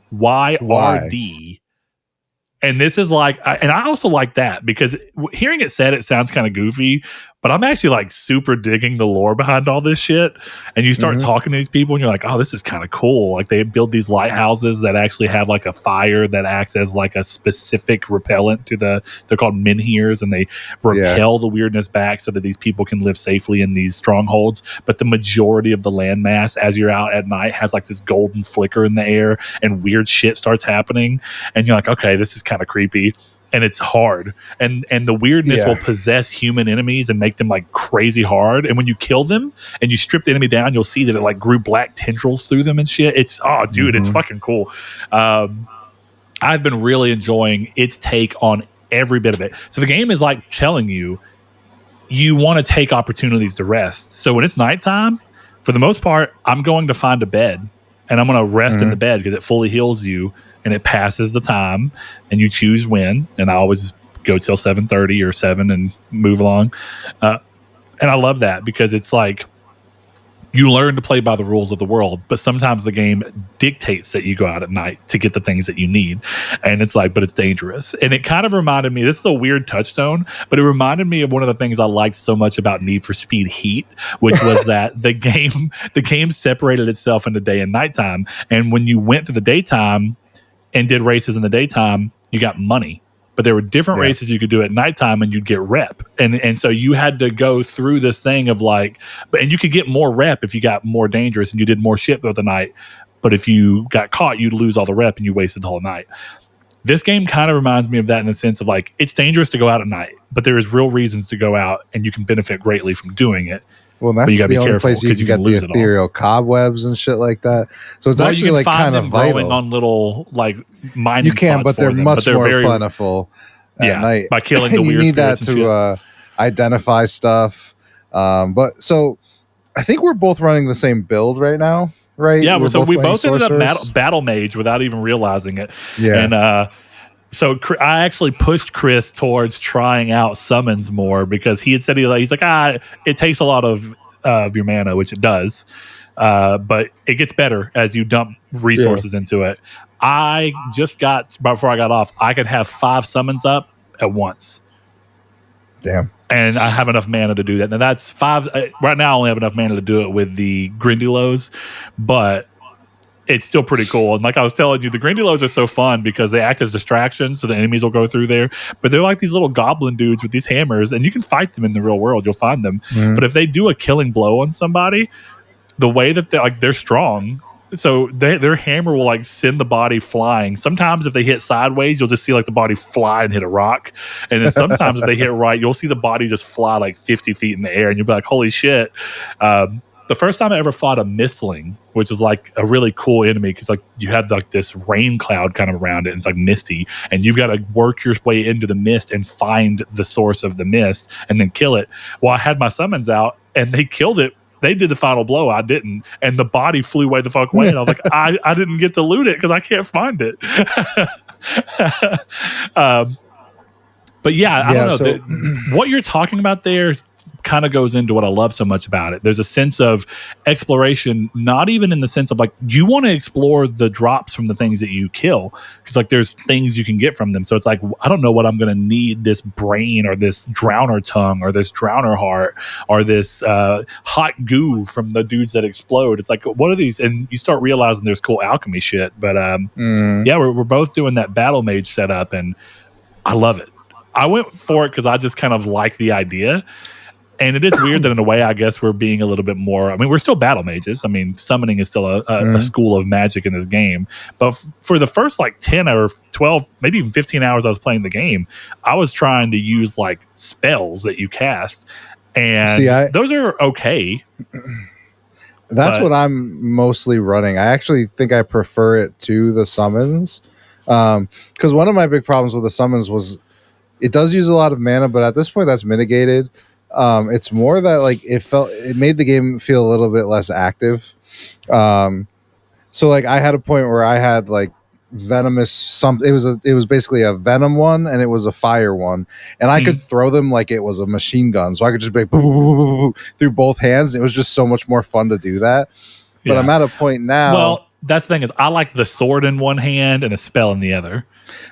And this is like, and I also like that, because hearing it said, it sounds kind of goofy, but I'm actually like super digging the lore behind all this shit. And you start talking to these people, and you're like, oh, this is kind of cool. Like they build these lighthouses that actually have like a fire that acts as like a specific repellent to they're called menhirs, and they repel the weirdness back so that these people can live safely in these strongholds. But the majority of the landmass, as you're out at night, has like this golden flicker in the air, and weird shit starts happening. And you're like, okay, this is kind of creepy. and it's hard, and the weirdness will possess human enemies and make them like crazy hard. And when you kill them and you strip the enemy down, you'll see that it like grew black tendrils through them and shit. It's it's fucking cool. I've been really enjoying its take on every bit of it. So the game is like telling you want to take opportunities to rest. So when it's nighttime, for the most part, I'm going to find a bed and I'm going to rest in the bed because it fully heals you and it passes the time, and you choose when. And I always go till 7:30 or 7 and move along. And I love that because it's like you learn to play by the rules of the world, but sometimes the game dictates that you go out at night to get the things that you need. And it's like, but it's dangerous. And it kind of reminded me, this is a weird touchstone, but it reminded me of one of the things I liked so much about Need for Speed Heat, which was that the game separated itself into day and nighttime. And when you went to the daytime and did races in the daytime, you got money. But there were different races you could do at nighttime and you'd get rep. And so you had to go through this thing of like, and you could get more rep if you got more dangerous and you did more shit throughout the night. But if you got caught, you'd lose all the rep and you wasted the whole night. This game kind of reminds me of that in the sense of like, it's dangerous to go out at night, but there is real reasons to go out and you can benefit greatly from doing it. Well, that's the only place you can get the ethereal cobwebs and shit like that. So it's actually like kind of vital on little like mining. You can, but they're much more plentiful at night by killing the weird. You need that to identify stuff. But so I think we're both running the same build right now, right? Yeah, we both ended up battle mage without even realizing it. Yeah, and so I actually pushed Chris towards trying out summons more because he had said he's like, it takes a lot of your mana, which it does, but it gets better as you dump resources into it. I just before I got off, I could have 5 summons up at once. Damn. And I have enough mana to do that. And that's 5. Right now, I only have enough mana to do it with the Grindylows, but it's still pretty cool. And like I was telling you, the Grindylows are so fun because they act as distractions, so the enemies will go through there. But they're like these little goblin dudes with these hammers, and you can fight them in the real world. You'll find them. But if they do a killing blow on somebody, the way that they're strong, so their hammer will like send the body flying. Sometimes if they hit sideways, you'll just see like the body fly and hit a rock. And then sometimes if they hit right, you'll see the body just fly like 50 feet in the air, and you'll be like, holy shit. The first time I ever fought a mistling, which is like a really cool enemy because like you have like this rain cloud kind of around it, and it's like misty, and you've got to work your way into the mist and find the source of the mist and then kill it. Well, I had my summons out and they killed it. They did the final blow. I didn't. And the body flew way the fuck away. And I was like, I didn't get to loot it because I can't find it. But yeah, I don't know. So, what you're talking about there kind of goes into what I love so much about it. There's a sense of exploration, not even in the sense of like you want to explore the drops from the things that you kill, because like there's things you can get from them. So it's like, I don't know what I'm going to need this brain or this drowner tongue or this drowner heart or this hot goo from the dudes that explode. It's like, what are these? And you start realizing there's cool alchemy shit. But yeah, we're both doing that battle mage setup, and I love it. I went for it because I just kind of like the idea. And it is weird that in a way, I guess we're being a little bit more, I mean, we're still battle mages. I mean, summoning is still a school of magic in this game. But for the first like 10 or 12, maybe even 15 hours I was playing the game, I was trying to use like spells that you cast. And those are okay. That's what I'm mostly running. I actually think I prefer it to the summons. Because one of my big problems with the summons was it does use a lot of mana, but at this point that's mitigated. It's more that like it made the game feel a little bit less active. So like I had a point where I had like venomous it was basically a venom one and it was a fire one, and I could throw them like it was a machine gun, so I could just be through both hands. It was just so much more fun to do that. But I'm at a point now. Well, that's the thing is I like the sword in one hand and a spell in the other.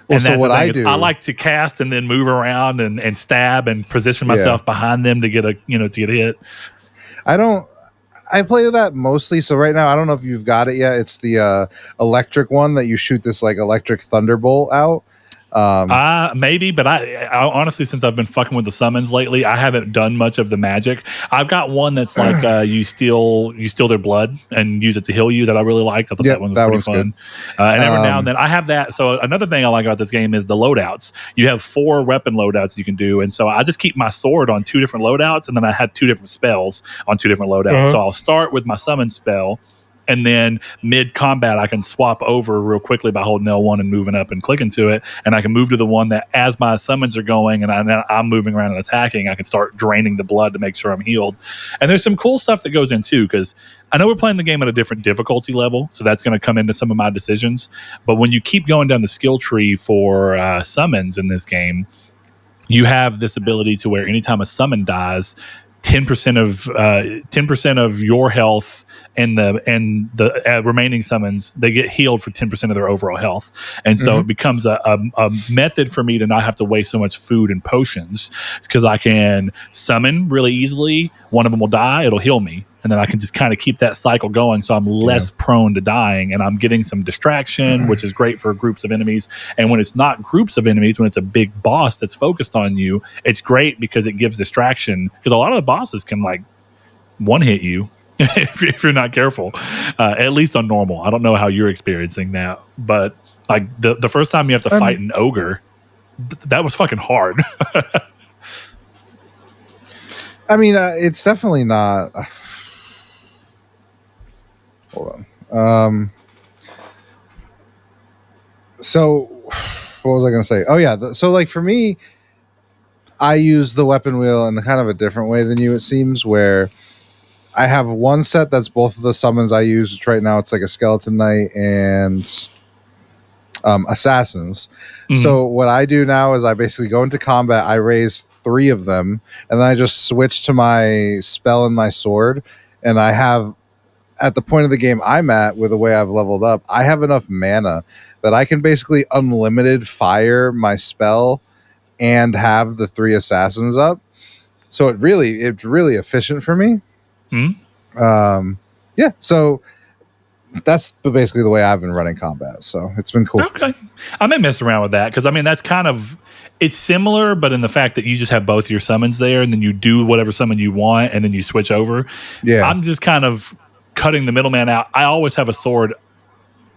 Well, so what I do, I like to cast and then move around and stab and position myself behind them to get a hit. I play that mostly. So right now, I don't know if you've got it yet. It's the electric one that you shoot this like electric thunderbolt out. Maybe, but I honestly, since I've been fucking with the summons lately, I haven't done much of the magic. I've got one that's like you steal their blood and use it to heal you that I really liked. I thought that one was pretty fun. And every now and then I have that. So another thing I like about this game is the loadouts. You have 4 weapon loadouts you can do, and so I just keep my sword on 2 different loadouts, and then I have 2 different spells on 2 different loadouts. So I'll start with my summon spell. And then mid-combat, I can swap over real quickly by holding L1 and moving up and clicking to it. And I can move to the one that, as my summons are going and I'm moving around and attacking, I can start draining the blood to make sure I'm healed. And there's some cool stuff that goes in, too, because I know we're playing the game at a different difficulty level, so that's going to come into some of my decisions. But when you keep going down the skill tree for summons in this game, you have this ability to where anytime a summon dies, 10% of your health and the remaining summons, they get healed for 10% of their overall health. And so it becomes a method for me to not have to waste so much food and potions, because I can summon really easily. One of them will die, it'll heal me, and then I can just kind of keep that cycle going, so I'm less prone to dying, and I'm getting some distraction, which is great for groups of enemies. And when it's not groups of enemies, when it's a big boss that's focused on you, it's great because it gives distraction, because a lot of the bosses can like one hit you if you're not careful, at least on normal. I don't know how you're experiencing that, but like the first time you have to fight an ogre, that was fucking hard. I mean, it's definitely not. Hold on. So, what was I going to say? Oh yeah. So, like for me, I use the weapon wheel in kind of a different way than you. It seems, where I have one set that's both of the summons I use, which right now it's like a skeleton knight and assassins. So what I do now is I basically go into combat, I raise 3 of them, and then I just switch to my spell and my sword. And I have, at the point of the game I'm at, with the way I've leveled up, I have enough mana that I can basically unlimited fire my spell and have the 3 assassins up. So it's really efficient for me. Yeah, so that's basically the way I've been running combat. So it's been cool. Okay, I may mess around with that, because I mean that's kind of, it's similar, but in the fact that you just have both your summons there, and then you do whatever summon you want, and then you switch over. Yeah, I'm just kind of cutting the middleman out. I always have a sword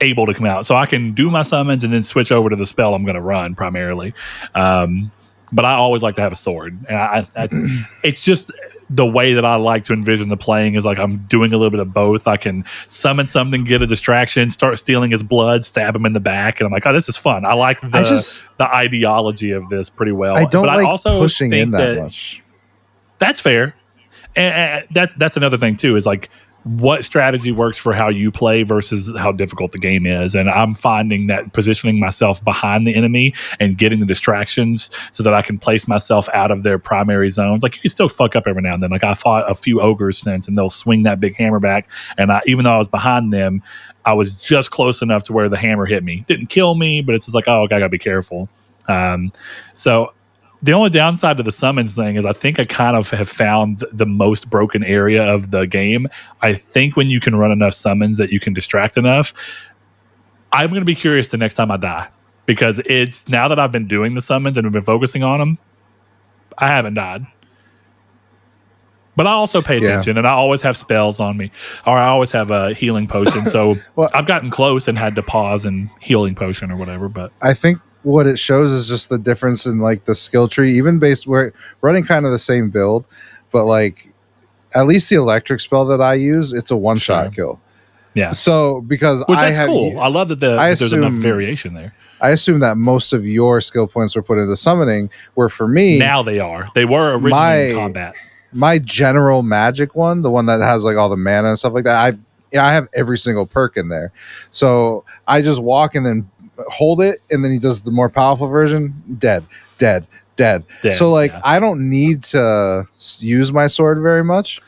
able to come out, so I can do my summons and then switch over to the spell I'm going to run primarily. But I always like to have a sword, and I it's just the way that I like to envision the playing is like I'm doing a little bit of both. I can summon something, get a distraction, start stealing his blood, stab him in the back, and I'm like, oh, this is fun. I like the ideology of this pretty well. I don't but like I also pushing think in that much. That's fair. And that's another thing too, is like what strategy works for how you play versus how difficult the game is. And I'm finding that positioning myself behind the enemy and getting the distractions so that I can place myself out of their primary zones. Like you can still fuck up every now and then. Like I fought a few ogres since, and they'll swing that big hammer back, and even though I was behind them, I was just close enough to where the hammer hit me. Didn't kill me, but it's just like, oh, okay, I gotta be careful. So the only downside to the summons thing is I think I kind of have found the most broken area of the game. I think when you can run enough summons that you can distract enough, I'm going to be curious the next time I die, because it's now that I've been doing the summons and have been focusing on them, I haven't died. But I also pay attention, and I always have spells on me, or I always have a healing potion. So well, I've gotten close and had to pause and healing potion or whatever. But I think what it shows is just the difference in like the skill tree, even based we're running kind of the same build, but like at least the electric spell that I use, it's a one-shot kill. Yeah. So because that's cool. I love that there's enough variation there. I assume that most of your skill points were put into summoning, where for me now they are. They were originally in combat. My general magic one, the one that has like all the mana and stuff like that, I have every single perk in there. So I just walk and then hold it, and then he does the more powerful version. Dead. So like I don't need to use my sword very much.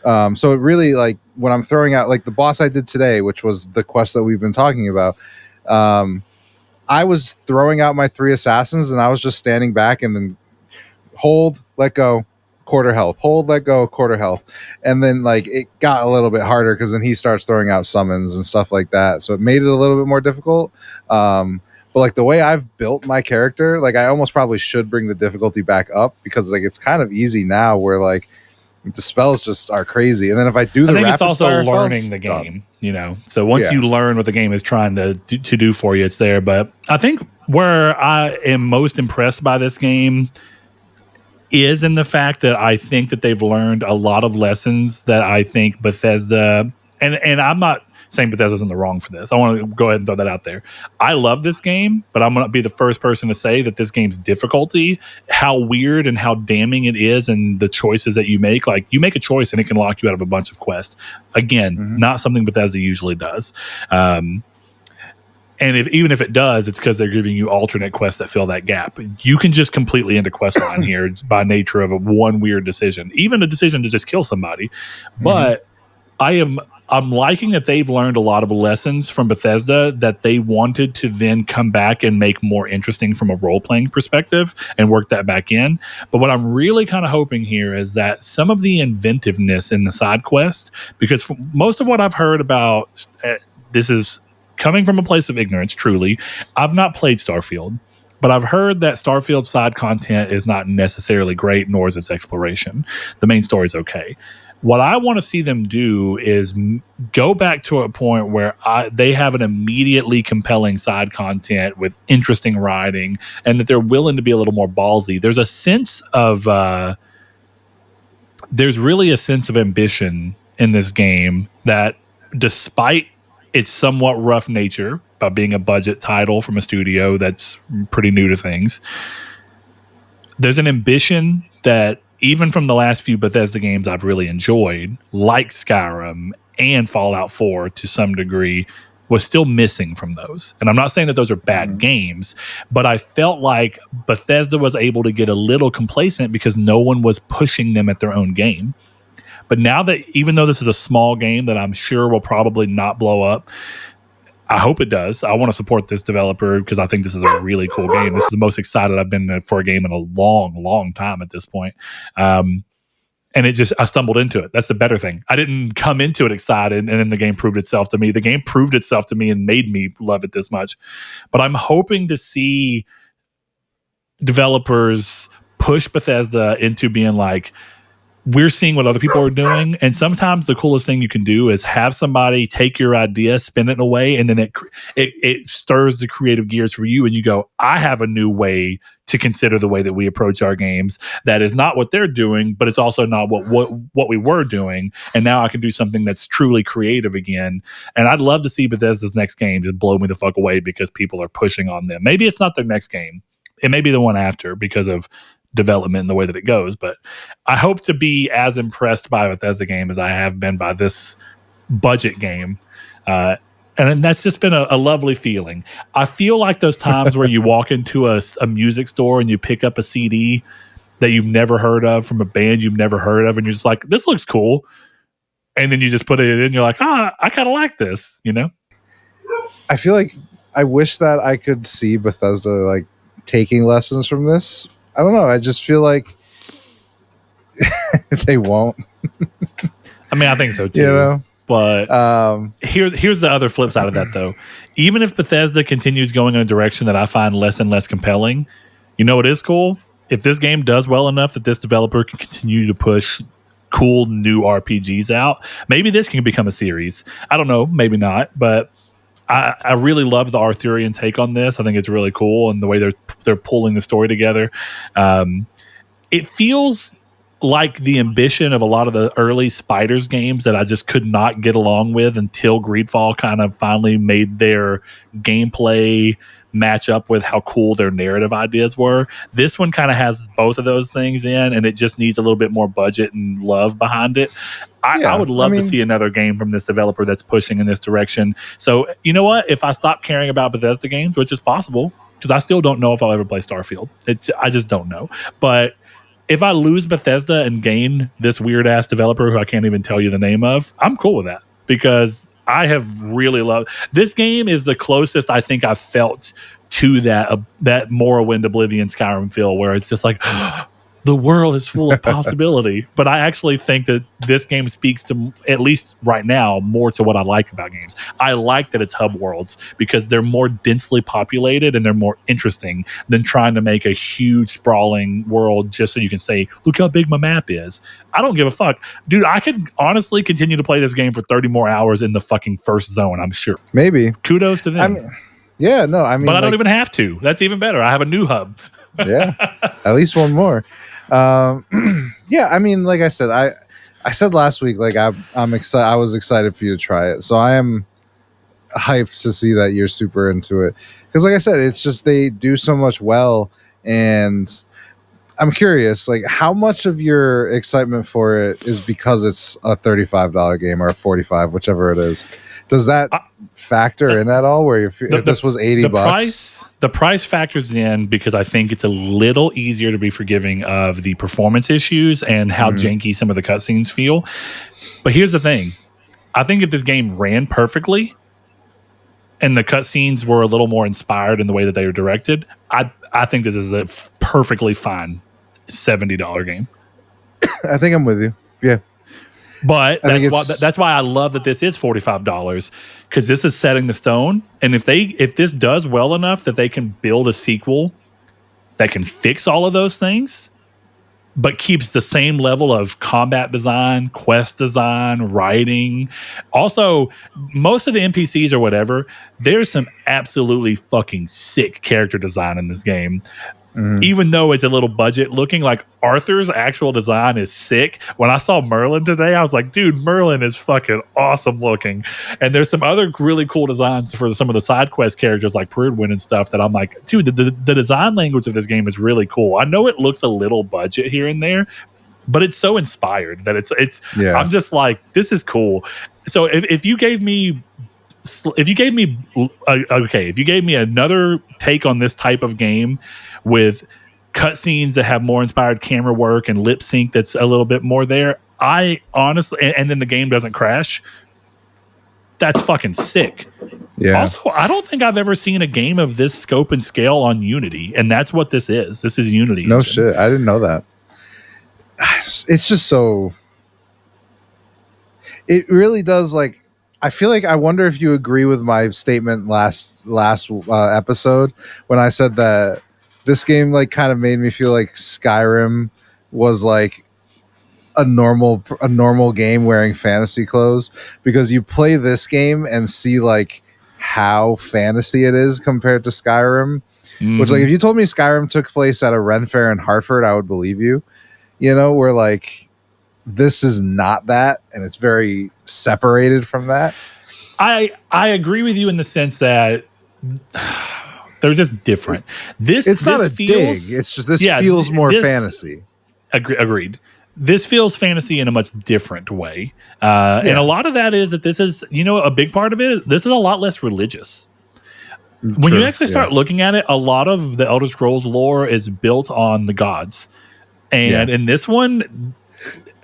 So it really, like when I'm throwing out like the boss I did today, which was the quest that we've been talking about, I was throwing out my 3 assassins, and I was just standing back and then hold, let go, quarter health, hold, let go, quarter health. And then like it got a little bit harder because then he starts throwing out summons and stuff like that, so it made it a little bit more difficult. But like the way I've built my character, like I almost probably should bring the difficulty back up, because like it's kind of easy now where like the spells just are crazy. And then if I do the I think rapid it's also fire learning spells, the done. game, So once you learn what the game is trying to do for you, it's there. But I think where I am most impressed by this game is in the fact that I think that they've learned a lot of lessons that I think Bethesda, and I'm not saying Bethesda's in the wrong for this. I want to go ahead and throw that out there. I love this game, but I'm going to be the first person to say that this game's difficulty, how weird and how damning it is, and the choices that you make. Like, you make a choice and it can lock you out of a bunch of quests. Again, not something Bethesda usually does. And even if it does, it's because they're giving you alternate quests that fill that gap. You can just completely end a quest line here. It's by nature of one weird decision, even a decision to just kill somebody. But I'm liking that they've learned a lot of lessons from Bethesda that they wanted to then come back and make more interesting from a role-playing perspective and work that back in. But what I'm really kind of hoping here is that some of the inventiveness in the side quest, because most of what I've heard about, this is coming from a place of ignorance, truly. I've not played Starfield, but I've heard that Starfield side content is not necessarily great, nor is its exploration. The main story is okay. What I want to see them do is go back to a point where they have an immediately compelling side content with interesting writing, and that they're willing to be a little more ballsy. There's a sense of, there's really a sense of ambition in this game that, despite its somewhat rough nature by being a budget title from a studio that's pretty new to things, there's an ambition that even from the last few Bethesda games I've really enjoyed, like Skyrim and Fallout 4 to some degree, was still missing from those. And I'm not saying that those are bad games, but I felt like Bethesda was able to get a little complacent because no one was pushing them at their own game. But now that, even though this is a small game that I'm sure will probably not blow up, I hope it does. I want to support this developer because I think this is a really cool game. This is the most excited I've been for a game in a long, long time at this point. And I stumbled into it. That's the better thing. I didn't come into it excited, and then the game proved itself to me. The game proved itself to me and made me love it this much. But I'm hoping to see developers push Bethesda into being like, we're seeing what other people are doing, and sometimes the coolest thing you can do is have somebody take your idea, spin it in a way, and then it stirs the creative gears for you, and you go, I have a new way to consider the way that we approach our games that is not what they're doing, but it's also not what we were doing, and now I can do something that's truly creative again. And I'd love to see Bethesda's next game just blow me the fuck away because people are pushing on them. Maybe it's not their next game. It may be the one after because of development and the way that it goes, but I hope to be as impressed by a Bethesda game as I have been by this budget game, and that's just been a lovely feeling. I feel like those times where you walk into a music store and you pick up a CD that you've never heard of from a band you've never heard of, and you're just like, this looks cool, and then you just put it in and you're like, I kind of like this, I feel like I wish that I could see Bethesda like taking lessons from this. I don't know. I just feel like they won't. I mean, I think so too. But here's the other flip side of that, though. Even if Bethesda continues going in a direction that I find less and less compelling, what is cool? If this game does well enough that this developer can continue to push cool new RPGs out, maybe this can become a series. I don't know. Maybe not. But I really love the Arthurian take on this. I think it's really cool, and the way they're pulling the story together. It feels like the ambition of a lot of the early Spiders games that I just could not get along with until Greedfall kind of finally made their gameplay match up with how cool their narrative ideas were. This one kind of has both of those things in, and it just needs a little bit more budget and love behind it. I would love to see another game from this developer that's pushing in this direction. So, you know what? If I stop caring about Bethesda games, which is possible, because I still don't know if I'll ever play Starfield. I just don't know. But if I lose Bethesda and gain this weird-ass developer who I can't even tell you the name of, I'm cool with that, because I have really loved this game. Is the closest I think I've felt to that Morrowind, Oblivion, Skyrim feel, where it's just like, the world is full of possibility. But I actually think that this game speaks to, at least right now, more to what I like about games. I like that it's hub worlds because they're more densely populated and they're more interesting than trying to make a huge sprawling world just so you can say, look how big my map is. I don't give a fuck. Dude, I could honestly continue to play this game for 30 more hours in the fucking first zone, I'm sure. Maybe. Kudos to them. But I don't even have to. That's even better. I have a new hub. Yeah, at least one more. Yeah, I mean, like I said, I said last week, like I'm excited. I was excited for you to try it, so I am hyped to see that you're super into it. Because, like I said, it's just they do so much well, and I'm curious, like how much of your excitement for it is because it's a $35 game or a $45, whichever it is. Does that factor in at all? Where if this was $80, the price factors in because I think it's a little easier to be forgiving of the performance issues and how janky some of the cutscenes feel. But here's the thing: I think if this game ran perfectly and the cutscenes were a little more inspired in the way that they were directed, I think this is a perfectly fine $70 game. I think I'm with you. Yeah. But that's why I love that this is $45 because this is setting the stone. And if this does well enough that they can build a sequel that can fix all of those things, but keeps the same level of combat design, quest design, writing. Also, most of the NPCs or whatever, there's some absolutely fucking sick character design in this game. Even though it's a little budget looking, like Arthur's actual design is sick. When I saw Merlin today, I was like, dude, Merlin is fucking awesome looking. And there's some other really cool designs for some of the side quest characters like Prudwin and stuff that I'm like, dude, the design language of this game is really cool. I know it looks a little budget here and there, but it's so inspired that it's I'm just like, this is cool. So if you gave me another take on this type of game with cutscenes that have more inspired camera work and lip sync that's a little bit more there, I honestly, and then the game doesn't crash, that's fucking sick. Yeah. Also, I don't think I've ever seen a game of this scope and scale on Unity, and that's what this is. This is Unity. No shit, I didn't know that. It's just so. It really does, like. I feel like I wonder if you agree with my statement last episode when I said that this game like kind of made me feel like Skyrim was like a normal game wearing fantasy clothes, because you play this game and see like how fantasy it is compared to Skyrim. Which, like, if you told me Skyrim took place at a Ren Fair in Hartford, I would believe you. You know, where like. This is not that, and it's very separated from that. I agree with you in the sense that they're just different. It's not a dig. It's just feels more fantasy. Agreed. This feels fantasy in a much different way, and a lot of that is that this is, a big part of it. This is a lot less religious. When you actually start looking at it, a lot of the Elder Scrolls lore is built on the gods, and in this one.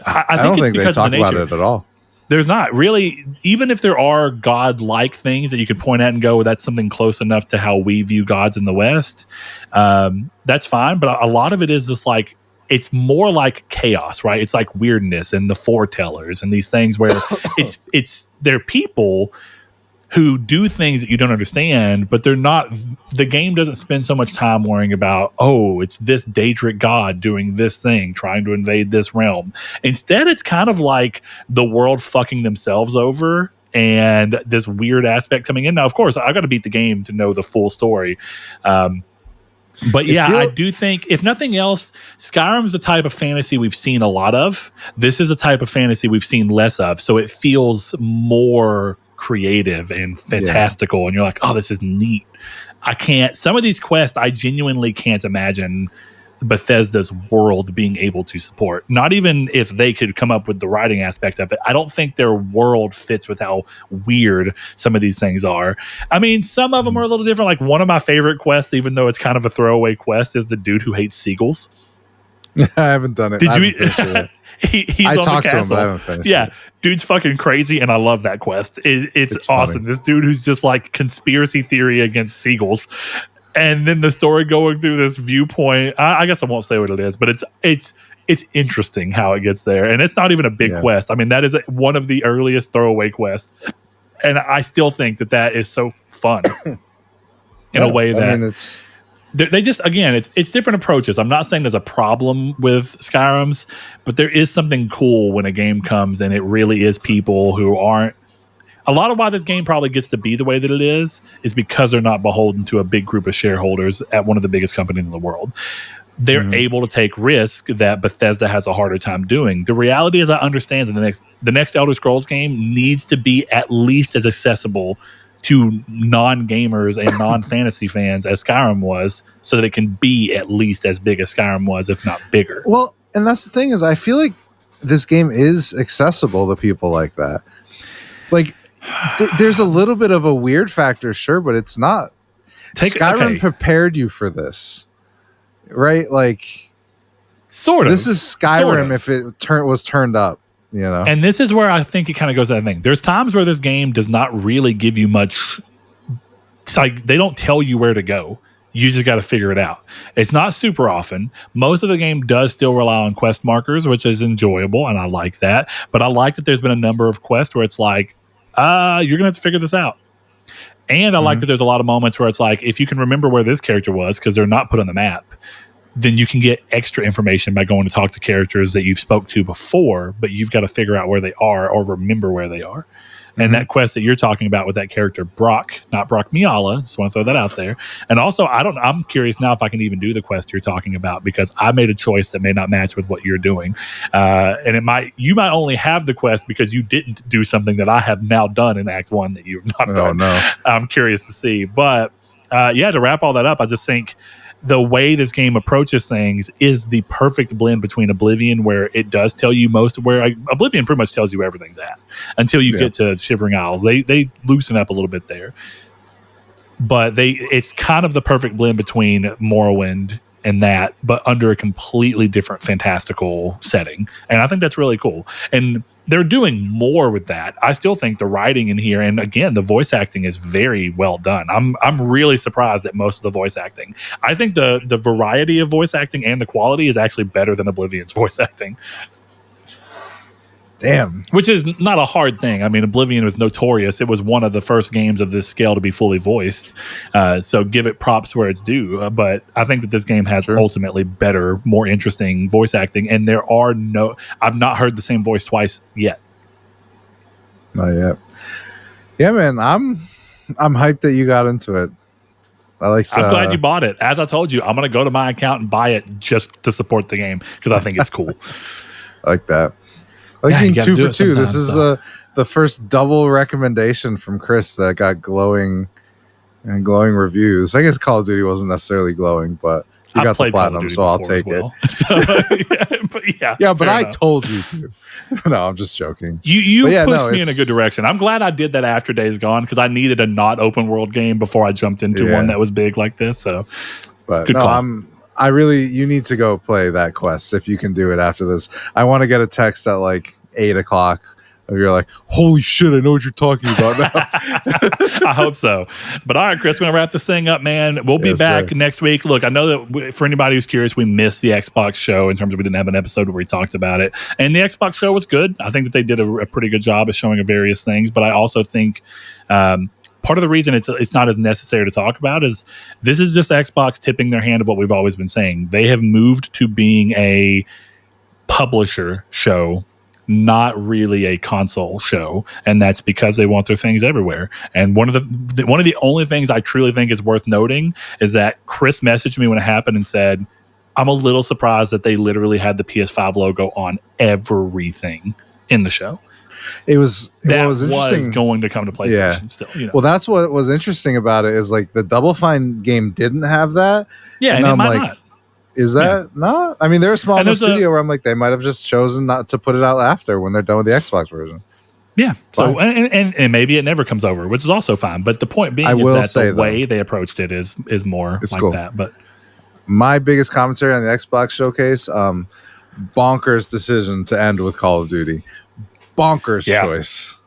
I think it's because they talk of the nature. about it at all. There's not really, even if there are God-like things that you can point at and go, that's something close enough to how we view gods in the West. That's fine, but a lot of it is just like, it's more like chaos, right? It's like weirdness and the foretellers and these things where they're people who do things that you don't understand, but they're not. The game doesn't spend so much time worrying about, it's this Daedric god doing this thing, trying to invade this realm. Instead, it's kind of like the world fucking themselves over and this weird aspect coming in. Now, of course, I got to beat the game to know the full story. But I do think, if nothing else, Skyrim's the type of fantasy we've seen a lot of. This is a type of fantasy we've seen less of, so it feels more creative and fantastical, and you're like, this is neat. Some of these quests I genuinely can't imagine Bethesda's world being able to support. Not even if they could come up with the writing aspect of it. I don't think their world fits with how weird some of these things are. I mean, some of them are a little different. Like, one of my favorite quests, even though it's kind of a throwaway quest, is the dude who hates seagulls. I haven't done it. Did you? He's I on talked the to him, castle. but I haven't finished it. Dude's fucking crazy, and I love that quest. It's awesome. Funny. This dude who's just like conspiracy theory against seagulls. And then the story going through this viewpoint. I guess I won't say what it is, but it's interesting how it gets there, and it's not even a big quest. I mean, that is one of the earliest throwaway quests, and I still think that is so fun in a way that I mean, it's. They just, again, it's different approaches. I'm not saying there's a problem with Skyrim's, but there is something cool when a game comes and it really is people who aren't. A lot of why this game probably gets to be the way that it is because they're not beholden to a big group of shareholders at one of the biggest companies in the world. They're able to take risk that Bethesda has a harder time doing. The reality is, I understand that the next Elder Scrolls game needs to be at least as accessible to non-gamers and non-fantasy fans as Skyrim was, so that it can be at least as big as Skyrim was, if not bigger. Well, and that's the thing is, I feel like this game is accessible to people like that. Like, there's a little bit of a weird factor, sure, but it's not. Skyrim prepared you for this, right? Like, sort of. This is Skyrim if it was turned up. You know? And this is where I think it kind of goes to that thing. There's times where this game does not really give you much. It's like they don't tell you where to go. You just got to figure it out. It's not super often. Most of the game does still rely on quest markers, which is enjoyable, and I like that. But I like that there's been a number of quests where it's like, you're going to have to figure this out. And I like that there's a lot of moments where it's like, if you can remember where this character was, because they're not put on the map, then you can get extra information by going to talk to characters that you've spoke to before, but you've got to figure out where they are or remember where they are. And that quest that you're talking about with that character, Brock, not Brock Miala, just want to throw that out there. And also, I'm curious now if I can even do the quest you're talking about, because I made a choice that may not match with what you're doing. And you might only have the quest because you didn't do something that I have now done in Act 1 that you've not done. No. I'm curious to see. But to wrap all that up, I just think the way this game approaches things is the perfect blend between Oblivion, where it does tell you most of where Oblivion pretty much tells you where everything's at until you get to Shivering Isles. They loosen up a little bit there, but it's kind of the perfect blend between Morrowind and that, but under a completely different fantastical setting. And I think that's really cool. And they're doing more with that. I still think the writing in here, and again, the voice acting is very well done. I'm really surprised at most of the voice acting. I think the variety of voice acting and the quality is actually better than Oblivion's voice acting. Damn. Which is not a hard thing. I mean, Oblivion was notorious. It was one of the first games of this scale to be fully voiced. So give it props where it's due. But I think that this game has ultimately better, more interesting voice acting. And I've not heard the same voice twice yet. Not yet. Yeah, man. I'm hyped that you got into it. I'm glad you bought it. As I told you, I'm going to go to my account and buy it just to support the game because I think it's cool. I like that. Being 2 for 2. This is the first double recommendation from Chris that got glowing reviews. I guess Call of Duty wasn't necessarily glowing, but you got the platinum, so I'll take it. But I told you to. No, I'm just joking. You pushed me in a good direction. I'm glad I did that after Days Gone because I needed a not open world game before I jumped into one that was big like this. So, good call. You need to go play that quest if you can do it after this. I want to get a text at like 8:00 if you're like, holy shit, I know what you're talking about now. I hope so. But all right, Chris, we're going to wrap this thing up, man. We'll be back next week. Look, I know that for anybody who's curious, we missed the Xbox show in terms of we didn't have an episode where we talked about it. And the Xbox show was good. I think that they did a pretty good job of showing various things. But I also think part of the reason it's not as necessary to talk about is this is just Xbox tipping their hand of what we've always been saying. They have moved to being a publisher show, not really a console show, and that's because they want their things everywhere. And one of the only things I truly think is worth noting is that Chris messaged me when it happened and said, I'm a little surprised that they literally had the PS5 logo on everything in the show. It was interesting. Was going to come to PlayStation still. You know? Well, that's what was interesting about it is like the Double Fine game didn't have that. Yeah, and I'm like, not. Is that not? I mean, they're a small enough studio where I'm like, they might have just chosen not to put it out after when they're done with the Xbox version. Yeah. So and maybe it never comes over, which is also fine. But the point being is that the way they approached it is more like cool. That. But my biggest commentary on the Xbox showcase, bonkers decision to end with Call of Duty. Bonkers choice.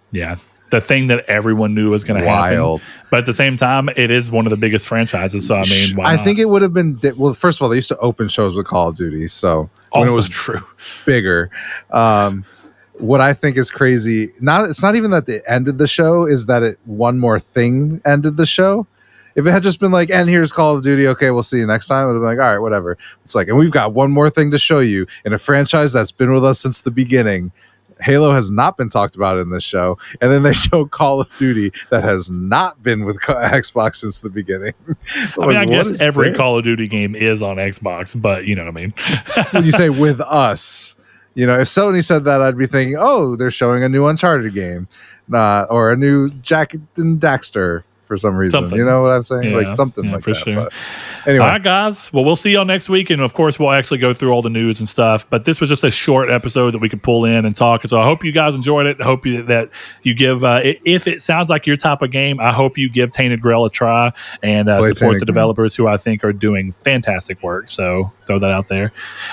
Yeah. the thing that everyone knew was going to happen. But at the same time, it is one of the biggest franchises. So, I mean, why I not? think it would have been, well, first of all, they used to open shows with Call of Duty. So when also it was true. Bigger. What I think is crazy, it's not even that they ended the show, is that it one more thing ended the show. If it had just been like, and here's Call of Duty, okay, we'll see you next time, it would have been like, all right, whatever. It's like, and we've got one more thing to show you in a franchise that's been with us since the beginning. Halo has not been talked about in this show, and then they show Call of Duty that has not been with Xbox since the beginning. I mean, I guess every Call of Duty game is on Xbox, but you know what I mean? When you say with us, you know, if Sony said that, I'd be thinking, oh, they're showing a new Uncharted game, or a new Jack and Daxter for some reason. Something. You know what I'm saying? Like something like that. Sure. But anyway. All right, guys. Well, we'll see y'all next week. And of course, we'll actually go through all the news and stuff. But this was just a short episode that we could pull in and talk. And so I hope you guys enjoyed it. I hope that you give, if it sounds like your type of game, I hope you give Tainted Grail a try and support the developers who I think are doing fantastic work. So throw that out there.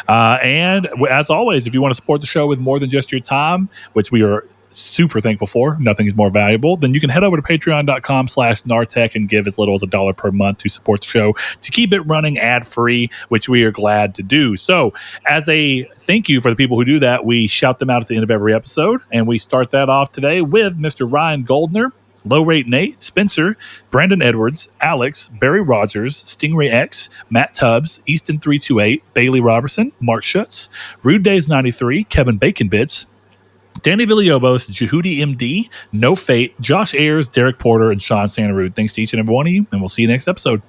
And as always, if you want to support the show with more than just your time, which we are super thankful for, nothing is more valuable, then you can head over to patreon.com/nartech and give as little as $1 per month to support the show to keep it running ad-free, which we are glad to do. So as a thank you for the people who do that, we shout them out at the end of every episode, and we start that off today with Mr. Ryan Goldner, Low Rate Nate, Spencer, Brandon Edwards, Alex, Barry Rogers, Stingray X, Matt Tubbs, Easton 328, Bailey Robertson, Mark Schutz, Rude Days 93, Kevin Bacon Bits, Danny Villalobos, Jehudi MD, No Fate, Josh Ayers, Derek Porter, and Sean Santarud. Thanks to each and every one of you, and we'll see you next episode.